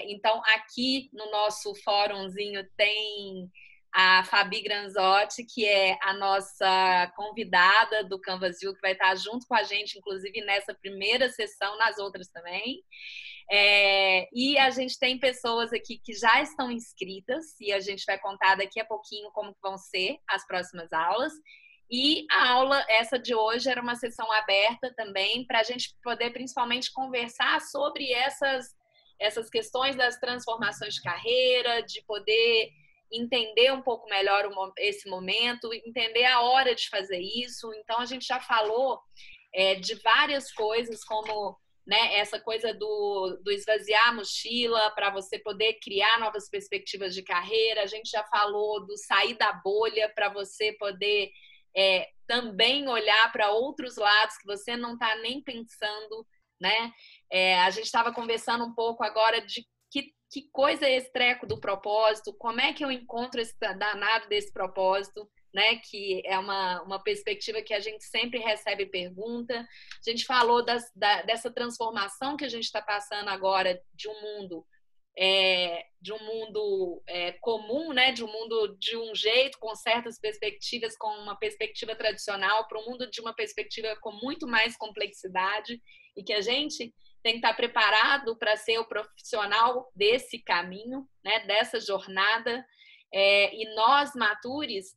Então, aqui no nosso fórumzinho tem a Fabi Granzotti, que é a nossa convidada do Canvas U, que vai estar junto com a gente, inclusive nessa primeira sessão, nas outras também. E a gente tem pessoas aqui que já estão inscritas, e a gente vai contar daqui a pouquinho como vão ser as próximas aulas. E a aula, essa de hoje, era uma sessão aberta também, para a gente poder principalmente conversar sobre essas questões das transformações de carreira, de poder entender um pouco melhor esse momento, entender a hora de fazer isso. Então, a gente já falou de várias coisas, como, né, essa coisa do esvaziar a mochila para você poder criar novas perspectivas de carreira. A gente já falou do sair da bolha para você poder também olhar para outros lados que você não está nem pensando, né? A gente estava conversando um pouco agora de que coisa é esse treco do propósito, como é que eu encontro esse danado desse propósito, né? Que é uma perspectiva que a gente sempre recebe pergunta. A gente falou dessa transformação que a gente está passando agora de um mundo comum, né? De um mundo de um jeito, com certas perspectivas, com uma perspectiva tradicional, para um mundo de uma perspectiva com muito mais complexidade, e que a gente tem que estar preparado para ser o profissional desse caminho, né? Dessa jornada. E nós, matures,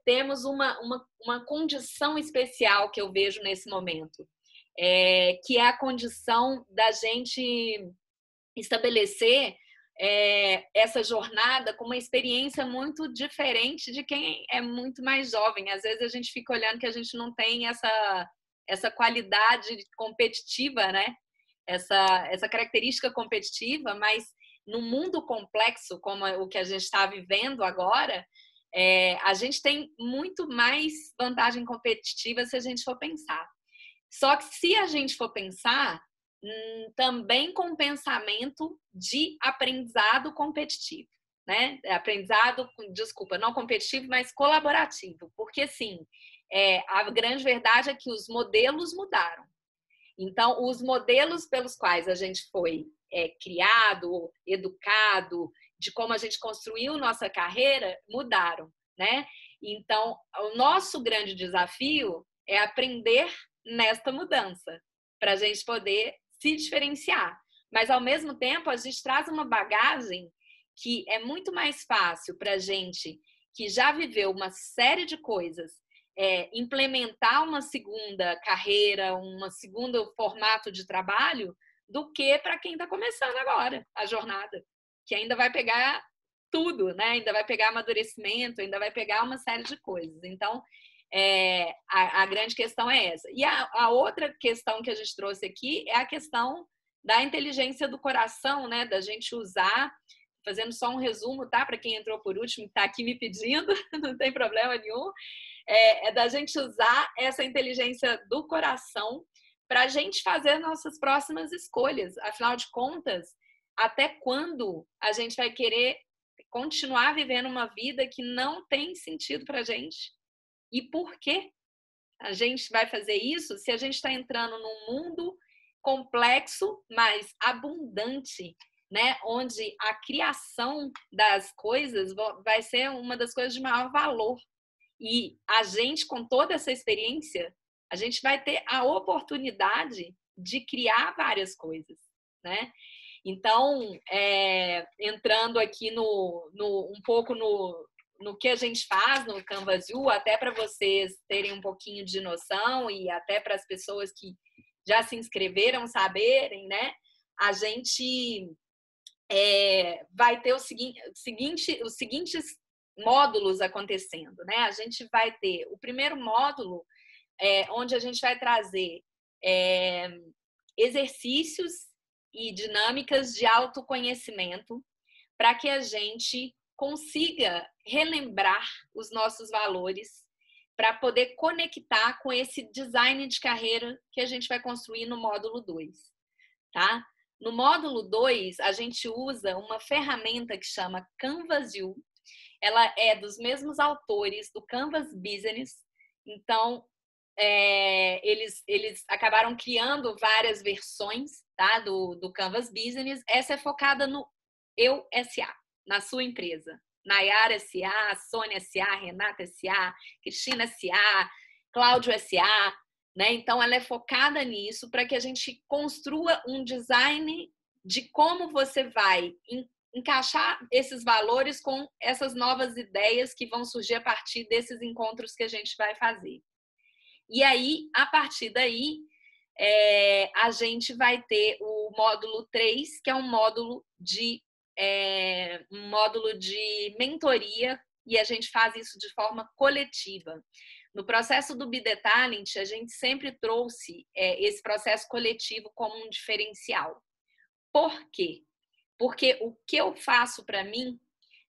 temos uma condição especial que eu vejo nesse momento, que é a condição da gente estabelecer essa jornada com uma experiência muito diferente de quem é muito mais jovem. Às vezes a gente fica olhando que a gente não tem essa qualidade competitiva, né? Essa característica competitiva, mas num mundo complexo como o que a gente está vivendo agora, a gente tem muito mais vantagem competitiva se a gente for pensar. Só que se a gente for pensar, também com pensamento de aprendizado competitivo, né? Aprendizado, desculpa, não competitivo, mas colaborativo. Porque, assim, a grande verdade é que os modelos mudaram. Então, os modelos pelos quais a gente foi criado, educado, de como a gente construiu nossa carreira, mudaram, né? Então, o nosso grande desafio é aprender nesta mudança, para a gente poder se diferenciar. Mas, ao mesmo tempo, a gente traz uma bagagem que é muito mais fácil para a gente, que já viveu uma série de coisas, implementar uma segunda carreira, um segundo formato de trabalho, do que para quem está começando agora a jornada, que ainda vai pegar tudo, né? Ainda vai pegar amadurecimento, ainda vai pegar uma série de coisas. Então, a grande questão é essa. E a outra questão que a gente trouxe aqui é a questão da inteligência do coração, né? Da gente usar, fazendo só um resumo, tá? Para quem entrou por último, está aqui me pedindo, não tem problema nenhum. É da gente usar essa inteligência do coração para a gente fazer nossas próximas escolhas. Afinal de contas, até quando a gente vai querer continuar vivendo uma vida que não tem sentido para a gente? E por que a gente vai fazer isso se a gente está entrando num mundo complexo, mas abundante, né? Onde a criação das coisas vai ser uma das coisas de maior valor. E a gente, com toda essa experiência, a gente vai ter a oportunidade de criar várias coisas, né? Então, entrando aqui um pouco no que a gente faz no Canvas U, até para vocês terem um pouquinho de noção e até para as pessoas que já se inscreveram saberem, né? A gente vai ter os seguintes módulos acontecendo, né? A gente vai ter o primeiro módulo, onde a gente vai trazer exercícios e dinâmicas de autoconhecimento para que a gente consiga relembrar os nossos valores para poder conectar com esse design de carreira que a gente vai construir no módulo 2, tá? No módulo 2, a gente usa uma ferramenta que chama Canvas U. Ela é dos mesmos autores do Canvas Business. Então, eles acabaram criando várias versões, tá, do Canvas Business. Essa é focada no Eu SA, na sua empresa. Nayara SA, Sônia SA, Renata SA, Cristina SA, Cláudio SA, né? Então, ela é focada nisso para que a gente construa um design de como você vai encaixar esses valores com essas novas ideias que vão surgir a partir desses encontros que a gente vai fazer. E aí, a partir daí, a gente vai ter o módulo 3, que é um módulo de mentoria, e a gente faz isso de forma coletiva. No processo do Be The Talent, a gente sempre trouxe esse processo coletivo como um diferencial. Por quê? Porque o que eu faço para mim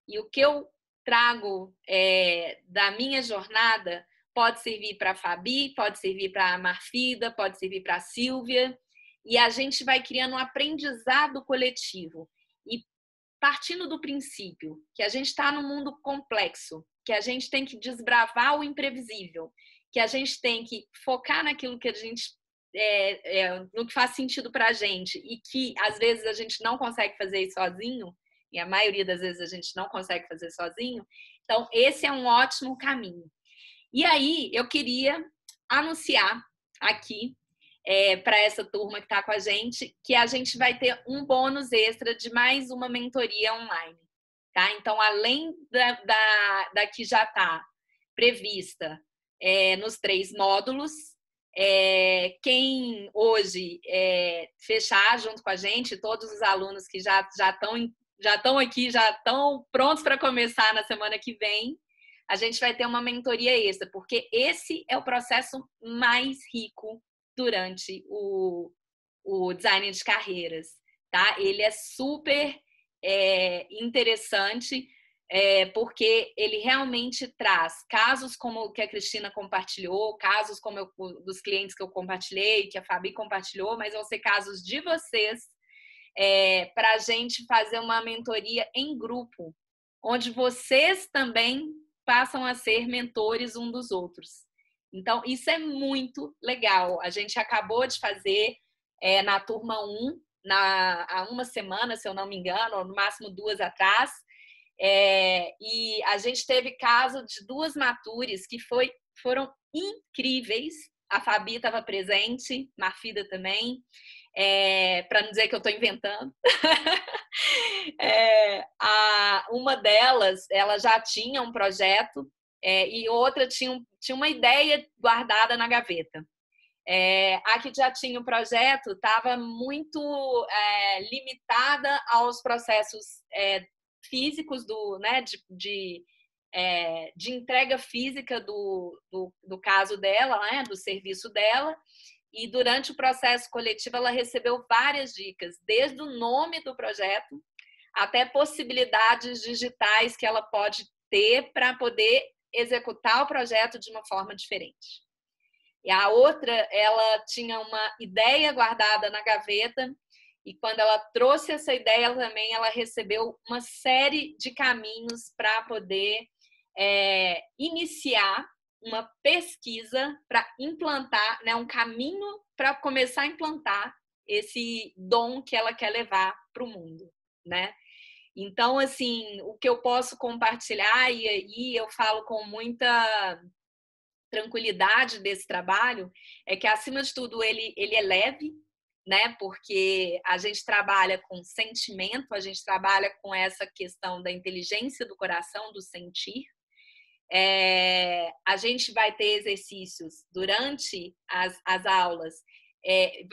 e o que eu trago da minha jornada pode servir para a Fabi, pode servir para a Marfida, pode servir para a Silvia, e a gente vai criando um aprendizado coletivo. E partindo do princípio que a gente está num mundo complexo, que a gente tem que desbravar o imprevisível, que a gente tem que focar naquilo que a gente no que faz sentido para a gente e que às vezes a gente não consegue fazer isso sozinho, e a maioria das vezes a gente não consegue fazer sozinho. Então, esse é um ótimo caminho. E aí, eu queria anunciar aqui para essa turma que está com a gente, que a gente vai ter um bônus extra de mais uma mentoria online. Tá? Então, além da que já está prevista nos 3 módulos, quem hoje fechar junto com a gente, todos os alunos que já estão aqui, já estão prontos para começar na semana que vem, a gente vai ter uma mentoria extra, porque esse é o processo mais rico durante o design de carreiras, tá? Ele é super interessante, porque ele realmente traz casos como o que a Cristina compartilhou, casos como dos clientes que eu compartilhei, que a Fabi compartilhou, mas vão ser casos de vocês, para a gente fazer uma mentoria em grupo, onde vocês também passam a ser mentores um dos outros. Então, isso é muito legal. A gente acabou de fazer na turma 1, há uma semana, se eu não me engano, ou no máximo 2 atrás, e a gente teve caso de 2 matures que foram incríveis. A Fabi estava presente, Marfida também, para não dizer que eu estou inventando. Uma delas, ela já tinha um projeto e outra tinha uma ideia guardada na gaveta. A que já tinha o projeto estava muito limitada aos processos físicos de de entrega física do caso dela, né, do serviço dela, e durante o processo coletivo ela recebeu várias dicas, desde o nome do projeto até possibilidades digitais que ela pode ter para poder executar o projeto de uma forma diferente. E a outra, ela tinha uma ideia guardada na gaveta, e quando ela trouxe essa ideia também, ela recebeu uma série de caminhos para poder iniciar uma pesquisa para implantar, né, um caminho para começar a implantar esse dom que ela quer levar para o mundo, né? Então, assim, o que eu posso compartilhar, e aí eu falo com muita tranquilidade desse trabalho, é que, acima de tudo, ele é leve, né? Porque a gente trabalha com sentimento, a gente trabalha com essa questão da inteligência do coração, do sentir. A gente vai ter exercícios durante as aulas,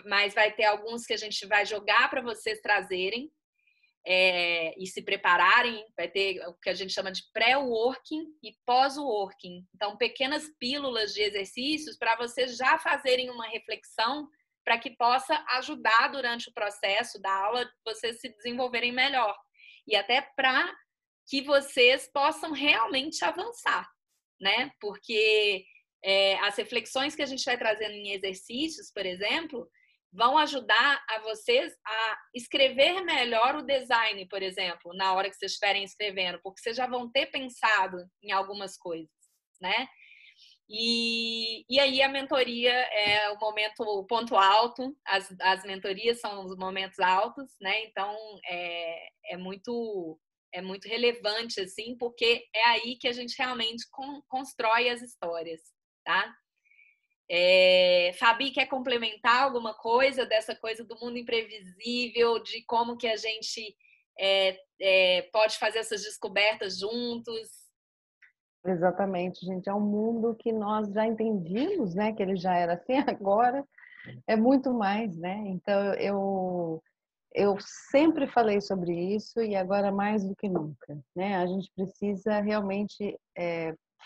mas vai ter alguns que a gente vai jogar para vocês trazerem e se prepararem. Vai ter o que a gente chama de pré-working e pós-working. Então, pequenas pílulas de exercícios para vocês já fazerem uma reflexão para que possa ajudar durante o processo da aula vocês se desenvolverem melhor. E até para que vocês possam realmente avançar, né? Porque as reflexões que a gente vai trazendo em exercícios, por exemplo, vão ajudar a vocês a escrever melhor o design, por exemplo, na hora que vocês estiverem escrevendo, porque vocês já vão ter pensado em algumas coisas, né? E aí a mentoria é o ponto alto, as mentorias são os momentos altos, né? Então é muito relevante, assim, porque é aí que a gente realmente constrói as histórias, tá? Fabi, quer complementar alguma coisa dessa coisa do mundo imprevisível, de como que a gente pode fazer essas descobertas juntos? Exatamente, gente. É um mundo que nós já entendíamos, né? Que ele já era assim, agora é muito mais, né? Então, eu sempre falei sobre isso e agora mais do que nunca, né? A gente precisa realmente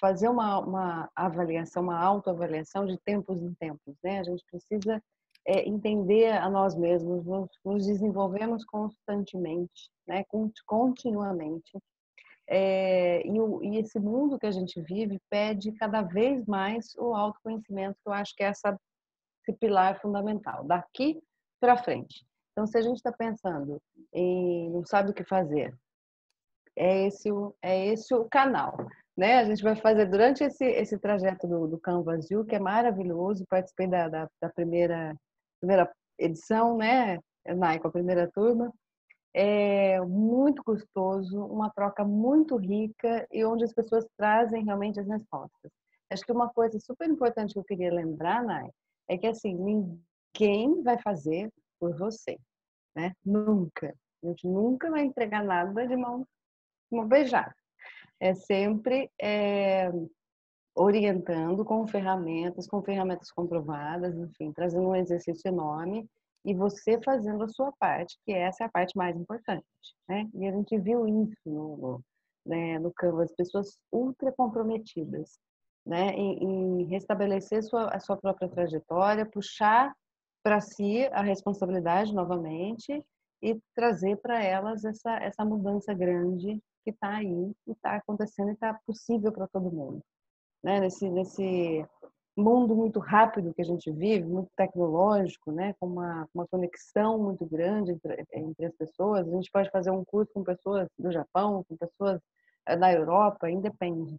fazer uma avaliação, uma autoavaliação de tempos em tempos, né? A gente precisa entender a nós mesmos, nos desenvolvemos constantemente, né? Continuamente. E esse mundo que a gente vive pede cada vez mais o autoconhecimento, que eu acho que é esse pilar fundamental, daqui para frente. Então, se a gente está pensando em não sabe o que fazer, é esse o canal, né? A gente vai fazer durante esse trajeto do Canvas U, que é maravilhoso. Participei da primeira edição, né, Nai, com a primeira turma. É muito gostoso, uma troca muito rica e onde as pessoas trazem realmente as respostas. Acho que uma coisa super importante que eu queria lembrar, Nai, é que assim, ninguém vai fazer por você, né? Nunca. A gente nunca vai entregar nada de mão beijada. É sempre orientando com ferramentas comprovadas, enfim, trazendo um exercício enorme e você fazendo a sua parte, que essa é a parte mais importante, né? E a gente viu isso no Canvas, pessoas ultra comprometidas, né? Em restabelecer a sua própria trajetória, puxar para si a responsabilidade novamente e trazer para elas essa mudança grande que está aí, e está acontecendo e está possível para todo mundo, né? Nesse mundo muito rápido que a gente vive, muito tecnológico, né? Com uma conexão muito grande entre as pessoas. A gente pode fazer um curso com pessoas do Japão, com pessoas da Europa, independe.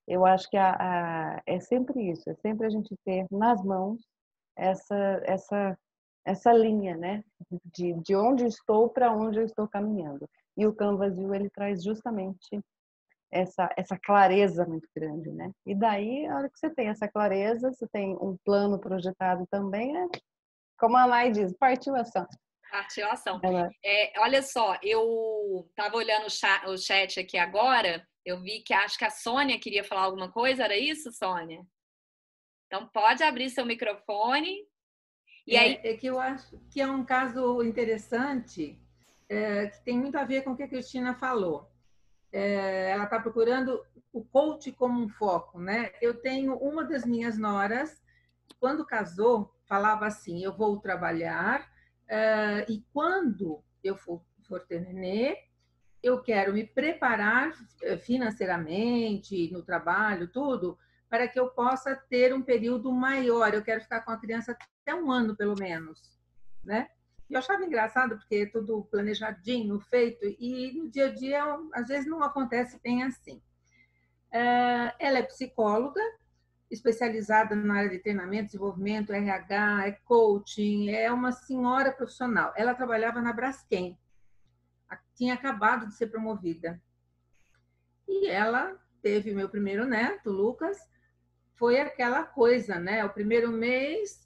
Eu acho que é sempre isso, é sempre a gente ter nas mãos essa linha, né? De onde estou para onde eu estou caminhando. E o Canvas U, ele traz justamente essa clareza muito grande, né? E daí, a hora que você tem essa clareza, você tem um plano projetado também, como a Nai diz, partiu ação. Partiu ação. Olha só, eu estava olhando o chat aqui agora, eu vi que acho que a Sônia queria falar alguma coisa, era isso, Sônia? Então, pode abrir seu microfone. E aí... É que eu acho que é um caso interessante, que tem muito a ver com o que a Cristina falou. ela está procurando o coach como um foco, né? Eu tenho uma das minhas noras, quando casou, falava assim: eu vou trabalhar e quando eu for ter nenê, eu quero me preparar financeiramente, no trabalho, tudo, para que eu possa ter um período maior. Eu quero ficar com a criança até 1 ano, pelo menos, né? E eu achava engraçado, porque é tudo planejadinho, feito, e no dia a dia, às vezes, não acontece bem assim. Ela é psicóloga, especializada na área de treinamento, desenvolvimento, RH, é coaching, é uma senhora profissional. Ela trabalhava na Braskem, tinha acabado de ser promovida. E ela teve meu primeiro neto, Lucas, foi aquela coisa, né? O primeiro mês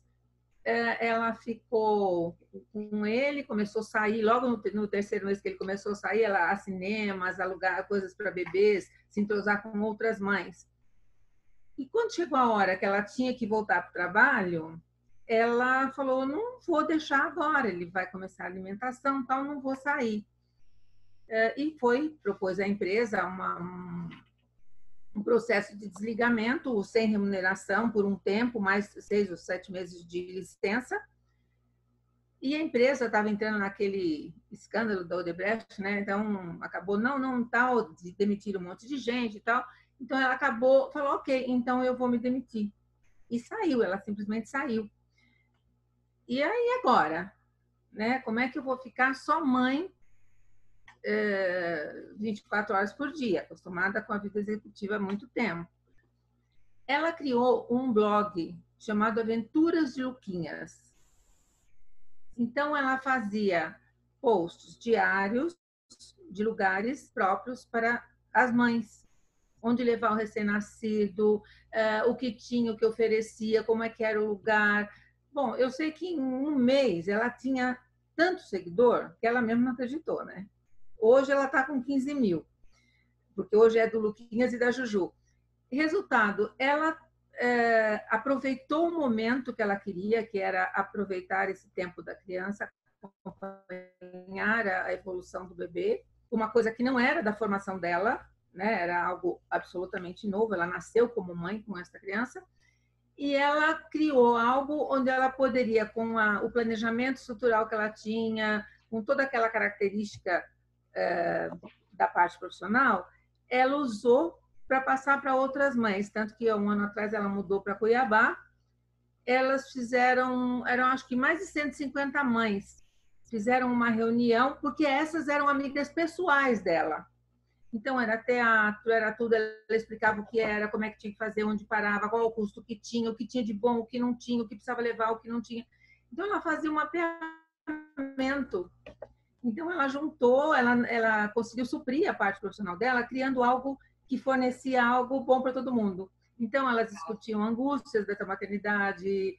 ela ficou com ele, começou a sair, logo no terceiro mês que ele começou a sair, ela a cinemas, alugar coisas para bebês, se entrosar com outras mães. E quando chegou a hora que ela tinha que voltar para o trabalho, ela falou: não vou deixar agora, ele vai começar a alimentação, tal, não vou sair. E propôs à empresa um processo de desligamento sem remuneração por um tempo, mais 6 ou 7 meses de licença. E a empresa estava entrando naquele escândalo da Odebrecht, né? Então acabou não tal, de demitir um monte de gente e tal. Então ela falou: ok, então eu vou me demitir. E saiu, ela simplesmente saiu. E aí agora, né? Como é que eu vou ficar só mãe 24 horas por dia, acostumada com a vida executiva há muito tempo? Ela criou um blog chamado Aventuras de Luquinhas. Então, ela fazia posts diários de lugares próprios para as mães, onde levar o recém-nascido, o que tinha, o que oferecia, como é que era o lugar. Bom, eu sei que em um mês ela tinha tanto seguidor que ela mesma não acreditou, né? Hoje ela está com 15 mil, porque hoje é do Luquinhas e da Juju. Resultado, ela aproveitou o momento que ela queria, que era aproveitar esse tempo da criança, acompanhar a evolução do bebê, uma coisa que não era da formação dela, né? Era algo absolutamente novo, ela nasceu como mãe com essa criança, e ela criou algo onde ela poderia, com o planejamento estrutural que ela tinha, com toda aquela característica da parte profissional, ela usou para passar para outras mães, tanto que 1 ano atrás ela mudou para Cuiabá. Elas eram acho que mais de 150 mães, fizeram uma reunião, porque essas eram amigas pessoais dela. Então era teatro, era tudo, ela explicava o que era, como é que tinha que fazer, onde parava, qual o custo que tinha, o que tinha de bom, o que não tinha, o que precisava levar, o que não tinha. Então ela fazia um mapeamento. Então ela juntou, ela conseguiu suprir a parte profissional dela, criando algo que fornecia algo bom para todo mundo. Então, elas discutiam angústias dessa maternidade,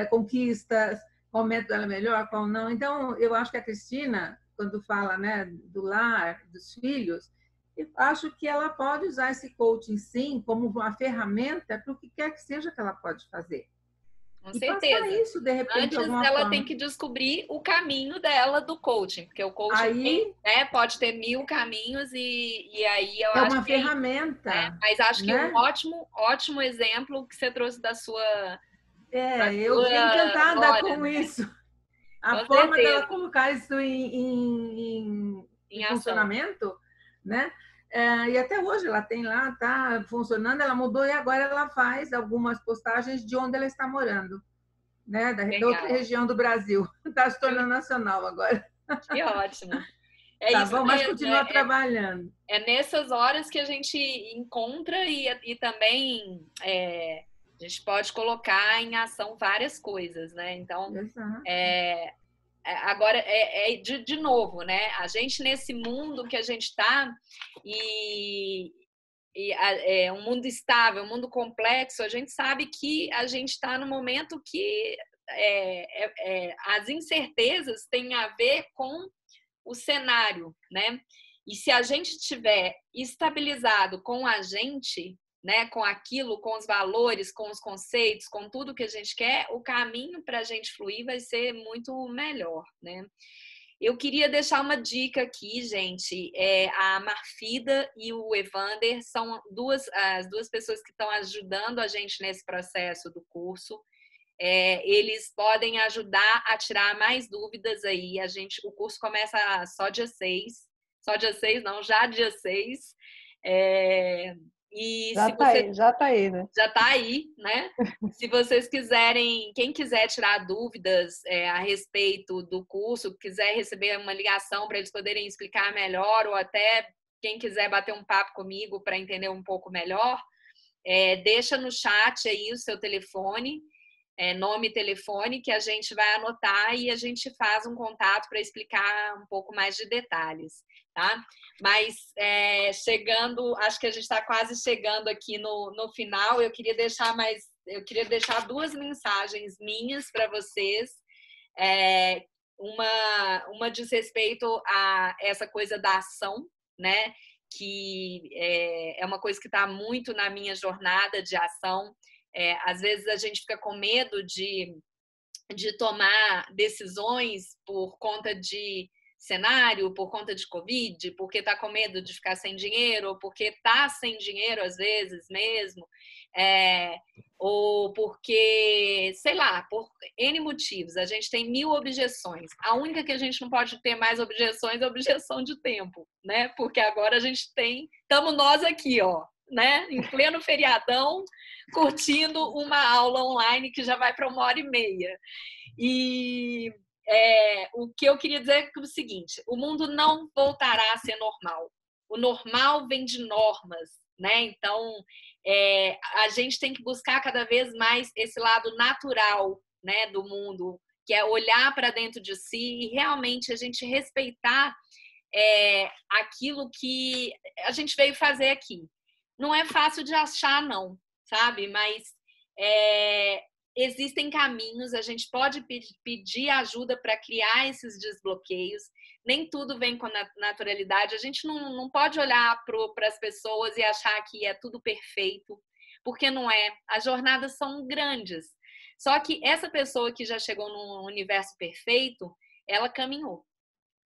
conquistas, qual método era melhor, qual não. Então, eu acho que a Cristina, quando fala, né, do lar, dos filhos, eu acho que ela pode usar esse coaching, sim, como uma ferramenta para o que quer que seja que ela pode fazer. Com e certeza. passar isso, de repente, Antes de alguma ela forma. tem que descobrir o caminho dela do coaching, porque o coaching pode ter 1000 caminhos e aí eu é acho uma que ferramenta. Mas acho que né? um ótimo exemplo que você trouxe da sua eu fiquei encantada nora, com né? isso. A Com forma certeza. dela colocar isso em funcionamento, né? E até hoje ela tem lá, tá funcionando, ela mudou e agora ela faz algumas postagens de onde ela está morando, né? Da outra região do Brasil. Está se tornando nacional agora. Que ótimo. Tá isso bom, mas mesmo, continua trabalhando. É nessas horas que a gente encontra e também a gente pode colocar em ação várias coisas, né? Então, agora, de novo, né? A gente, nesse mundo que a gente está, um mundo estável, um mundo complexo, a gente sabe que a gente está no momento que as incertezas têm a ver com o cenário, né? E se a gente estiver estabilizado com a gente, né, com aquilo, com os valores, com os conceitos, com tudo que a gente quer, o caminho para a gente fluir vai ser muito melhor, né? Eu queria deixar uma dica aqui, gente. A Marfida e o Evander são as duas pessoas que estão ajudando a gente nesse processo do curso. Eles podem ajudar a tirar mais dúvidas aí. O curso começa só dia 6. Só dia 6, não, já dia 6. E já tá aí, né? Já tá aí, né? Se vocês quiserem, quem quiser tirar dúvidas a respeito do curso, quiser receber uma ligação para eles poderem explicar melhor, ou até quem quiser bater um papo comigo para entender um pouco melhor, deixa no chat aí o seu telefone, nome e telefone, que a gente vai anotar e a gente faz um contato para explicar um pouco mais de detalhes, tá? Mas acho que a gente está quase chegando aqui no final. Eu queria deixar duas mensagens minhas para vocês. Uma diz respeito a essa coisa da ação, né? Que é uma coisa que está muito na minha jornada de ação. Às vezes a gente fica com medo de tomar decisões por conta de cenário, por conta de Covid, porque está com medo de ficar sem dinheiro, ou porque está sem dinheiro às vezes mesmo, ou porque, sei lá, por N motivos. A gente tem 1000 objeções. A única que a gente não pode ter mais objeções é a objeção de tempo, né? Porque agora a gente estamos nós aqui, ó, né? Em pleno feriadão, curtindo uma aula online que já vai para 1h30. E o que eu queria dizer é o seguinte: o mundo não voltará a ser normal. O normal vem de normas, né? Então, a gente tem que buscar cada vez mais esse lado natural, né, do mundo, que é olhar para dentro de si e realmente a gente respeitar aquilo que a gente veio fazer aqui. Não é fácil de achar, não, sabe? Mas existem caminhos, a gente pode pedir ajuda para criar esses desbloqueios. Nem tudo vem com naturalidade. A gente não pode olhar para as pessoas e achar que é tudo perfeito, porque não é. As jornadas são grandes. Só que essa pessoa que já chegou num universo perfeito, ela caminhou,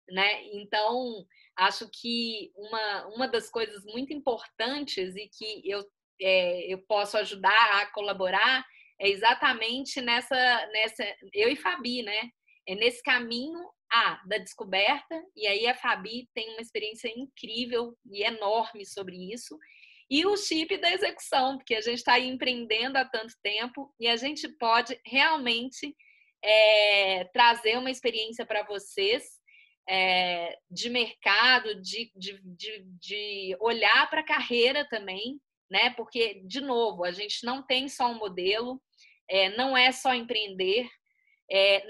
né? Então, acho que uma das coisas muito importantes e que eu posso ajudar a colaborar é exatamente nessa eu e Fabi, né? É nesse caminho da descoberta, e aí a Fabi tem uma experiência incrível e enorme sobre isso, e o chip da execução, porque a gente está empreendendo há tanto tempo e a gente pode realmente trazer uma experiência para vocês de mercado, de olhar para a carreira também, né? Porque, de novo, a gente não tem só um modelo, não é só empreender,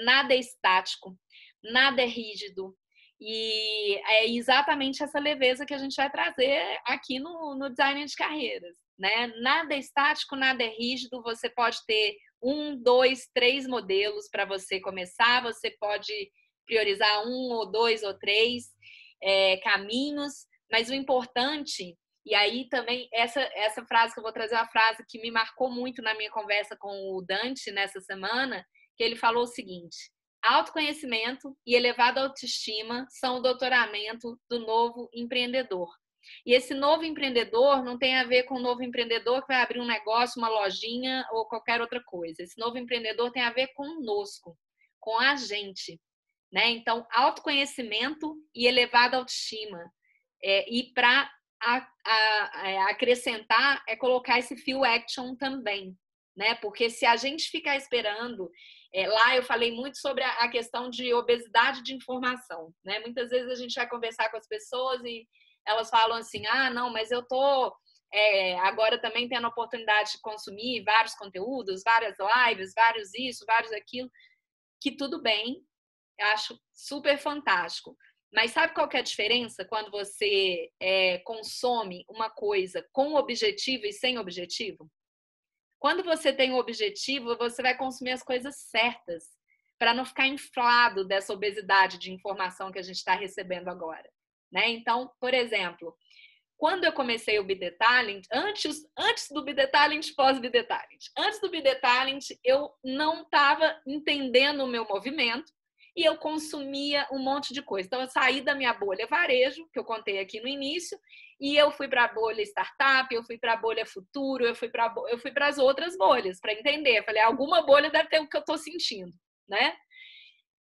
nada é estático, nada é rígido. E é exatamente essa leveza que a gente vai trazer aqui no Design de Carreiras, né? Nada é estático, nada é rígido. Você pode ter 1, 2, 3 modelos para você começar, você pode priorizar 1 ou 2 ou 3 caminhos, mas o importante, e aí também essa frase que eu vou trazer, é uma frase que me marcou muito na minha conversa com o Dante nessa semana, que ele falou o seguinte: autoconhecimento e elevada autoestima são o doutoramento do novo empreendedor. E esse novo empreendedor não tem a ver com o novo empreendedor que vai abrir um negócio, uma lojinha ou qualquer outra coisa. Esse novo empreendedor tem a ver conosco, com a gente, né? Então, autoconhecimento e elevada autoestima. E para acrescentar, colocar esse feel action também, né? Porque se a gente ficar esperando... lá eu falei muito sobre a questão de obesidade de informação, né? Muitas vezes a gente vai conversar com as pessoas e elas falam assim: não, mas eu tô agora também tendo a oportunidade de consumir vários conteúdos, várias lives, vários isso, vários aquilo, que tudo bem, eu acho super fantástico. Mas sabe qual que é a diferença quando você consome uma coisa com objetivo e sem objetivo? Quando você tem um objetivo, você vai consumir as coisas certas, para não ficar inflado dessa obesidade de informação que a gente está recebendo agora, né? Então, por exemplo, quando eu comecei o Be The Talent, antes do Be The Talent, pós-Be The Talent. Antes do Be The Talent, eu não estava entendendo o meu movimento e eu consumia um monte de coisa. Então, eu saí da minha bolha varejo, que eu contei aqui no início, e eu fui para a bolha startup, eu fui para a bolha futuro, eu fui para as outras bolhas, para entender. Eu falei, alguma bolha deve ter o que eu estou sentindo, né?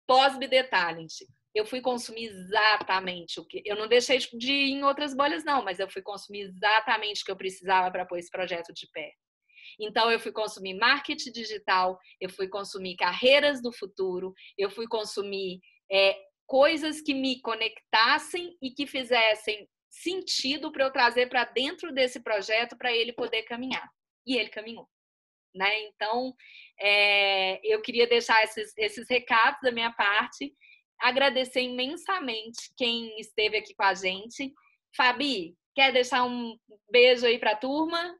Pós-BD Talent. Eu fui consumir exatamente o que... Eu não deixei de ir em outras bolhas, não, mas eu fui consumir exatamente o que eu precisava para pôr esse projeto de pé. Então, eu fui consumir marketing digital, eu fui consumir carreiras do futuro, eu fui consumir coisas que me conectassem e que fizessem sentido para eu trazer para dentro desse projeto para ele poder caminhar. E ele caminhou. Né? Então, eu queria deixar esses recados da minha parte, agradecer imensamente quem esteve aqui com a gente. Fabi, quer deixar um beijo aí para a turma?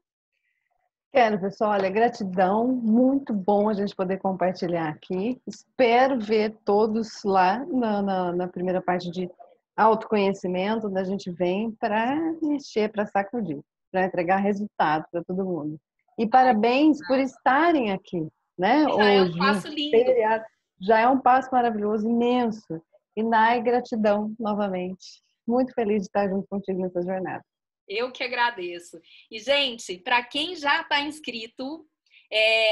Quero, pessoal. Olha, gratidão. Muito bom a gente poder compartilhar aqui. Espero ver todos lá na primeira parte de autoconhecimento, onde a gente vem para mexer, para sacudir, para entregar resultado para todo mundo. E parabéns por estarem aqui, né? Já hoje. É um passo lindo. Já é um passo maravilhoso, imenso. E Nai, gratidão novamente. Muito feliz de estar junto contigo nessa jornada. Eu que agradeço. E, gente, para quem já está inscrito,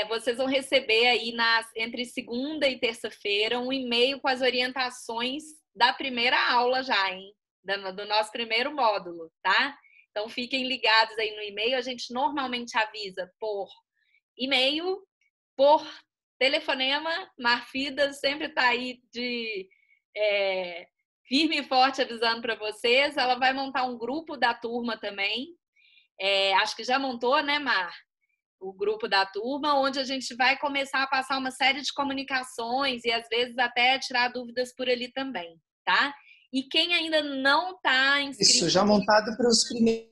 vocês vão receber aí entre segunda e terça-feira um e-mail com as orientações da primeira aula já, hein? Do nosso primeiro módulo, tá? Então, fiquem ligados aí no e-mail. A gente normalmente avisa por e-mail, por telefonema. Marfida sempre está aí firme e forte avisando para vocês. Ela vai montar um grupo da turma também. Acho que já montou, né, Mar? O grupo da turma, onde a gente vai começar a passar uma série de comunicações e, às vezes, até tirar dúvidas por ali também, tá? E quem ainda não está inscrito... Isso, já montado para os primeiros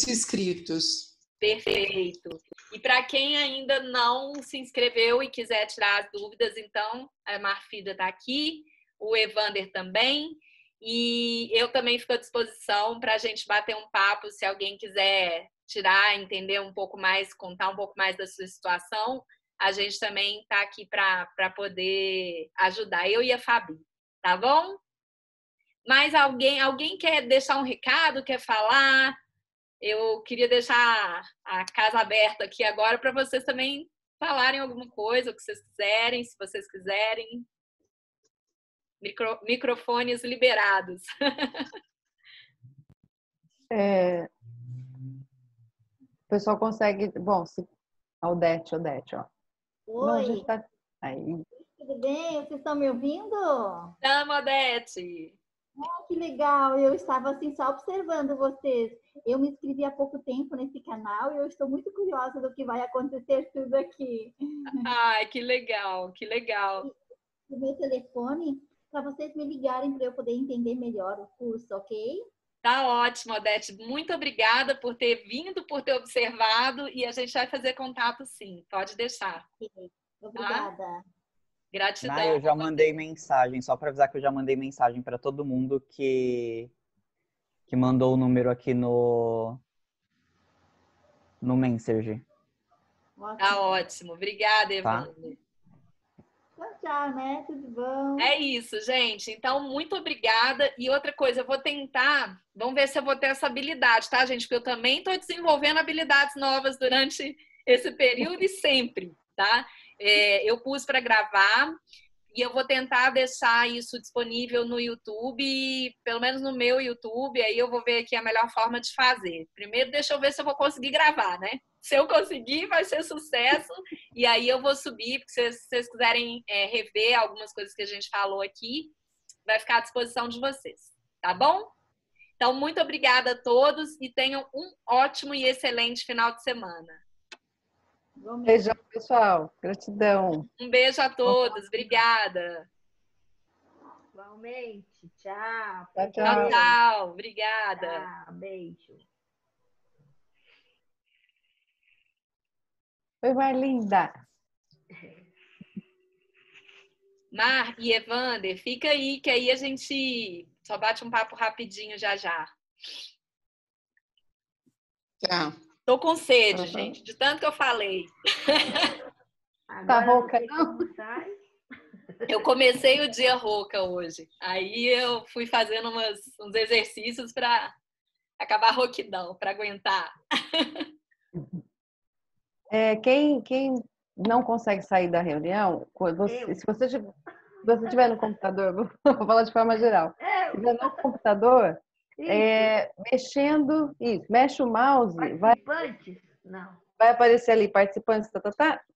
inscritos. Perfeito. E para quem ainda não se inscreveu e quiser tirar as dúvidas, então, a Marfida está aqui, o Evander também, e eu também fico à disposição para a gente bater um papo, se alguém quiser tirar, entender um pouco mais, contar um pouco mais da sua situação, a gente também está aqui para poder ajudar, eu e a Fabi, tá bom? Mas alguém quer deixar um recado, quer falar? Eu queria deixar a casa aberta aqui agora para vocês também falarem alguma coisa, o que vocês quiserem, se vocês quiserem. Microfones liberados. O pessoal consegue... Bom, Odete, ó. Oi. Não, a gente tá... Aí. Tudo bem? Vocês estão me ouvindo? Estamos, Odete. Que legal! Eu estava assim só observando vocês. Eu me inscrevi há pouco tempo nesse canal e eu estou muito curiosa do que vai acontecer tudo aqui. Ai, que legal, que legal. O meu telefone para vocês me ligarem para eu poder entender melhor o curso, ok? Tá ótimo, Odete. Muito obrigada por ter vindo, por ter observado e a gente vai fazer contato sim. Pode deixar. Obrigada. Tá? Gratidão. Eu já mandei mensagem, só para avisar que eu já mandei mensagem para todo mundo que mandou o número aqui no Messenger. Tá ótimo. Obrigada, Evander. Tchau, né? Tudo bom? É isso, gente. Então, muito obrigada. E outra coisa, eu vou tentar... Vamos ver se eu vou ter essa habilidade, tá, gente? Porque eu também estou desenvolvendo habilidades novas durante esse período e sempre, tá? Eu pus para gravar e eu vou tentar deixar isso disponível no YouTube, pelo menos no meu YouTube, aí eu vou ver aqui a melhor forma de fazer. Primeiro, deixa eu ver se eu vou conseguir gravar, né? Se eu conseguir, vai ser sucesso, e aí eu vou subir, porque se vocês quiserem rever algumas coisas que a gente falou aqui, vai ficar à disposição de vocês, tá bom? Então, muito obrigada a todos e tenham um ótimo e excelente final de semana. Beijão, pessoal. Gratidão. Um beijo a todos. Obrigada. Igualmente. Tchau. Tchau. Tchau. Obrigada. Tchau. Beijo. Oi, Marlinda. Mar e Evander, fica aí, que aí a gente só bate um papo rapidinho já. Tá. Tô com sede, gente, de tanto que eu falei. Tá rouca, não? Eu comecei o dia rouca hoje. Aí eu fui fazendo uns exercícios para acabar rouquidão, para aguentar. Quem não consegue sair da reunião, se você estiver no computador, vou falar de forma geral, se estiver no computador, mexendo, mexe o mouse, Participantes? Não. vai aparecer ali participantes,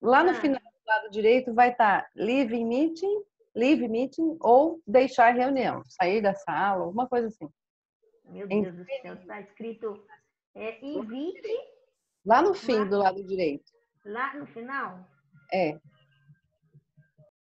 lá no final do lado direito vai estar leave meeting ou deixar reunião, sair da sala, alguma coisa assim. Meu Deus do céu, está escrito invite. Lá no fim do lado direito. Lá no final?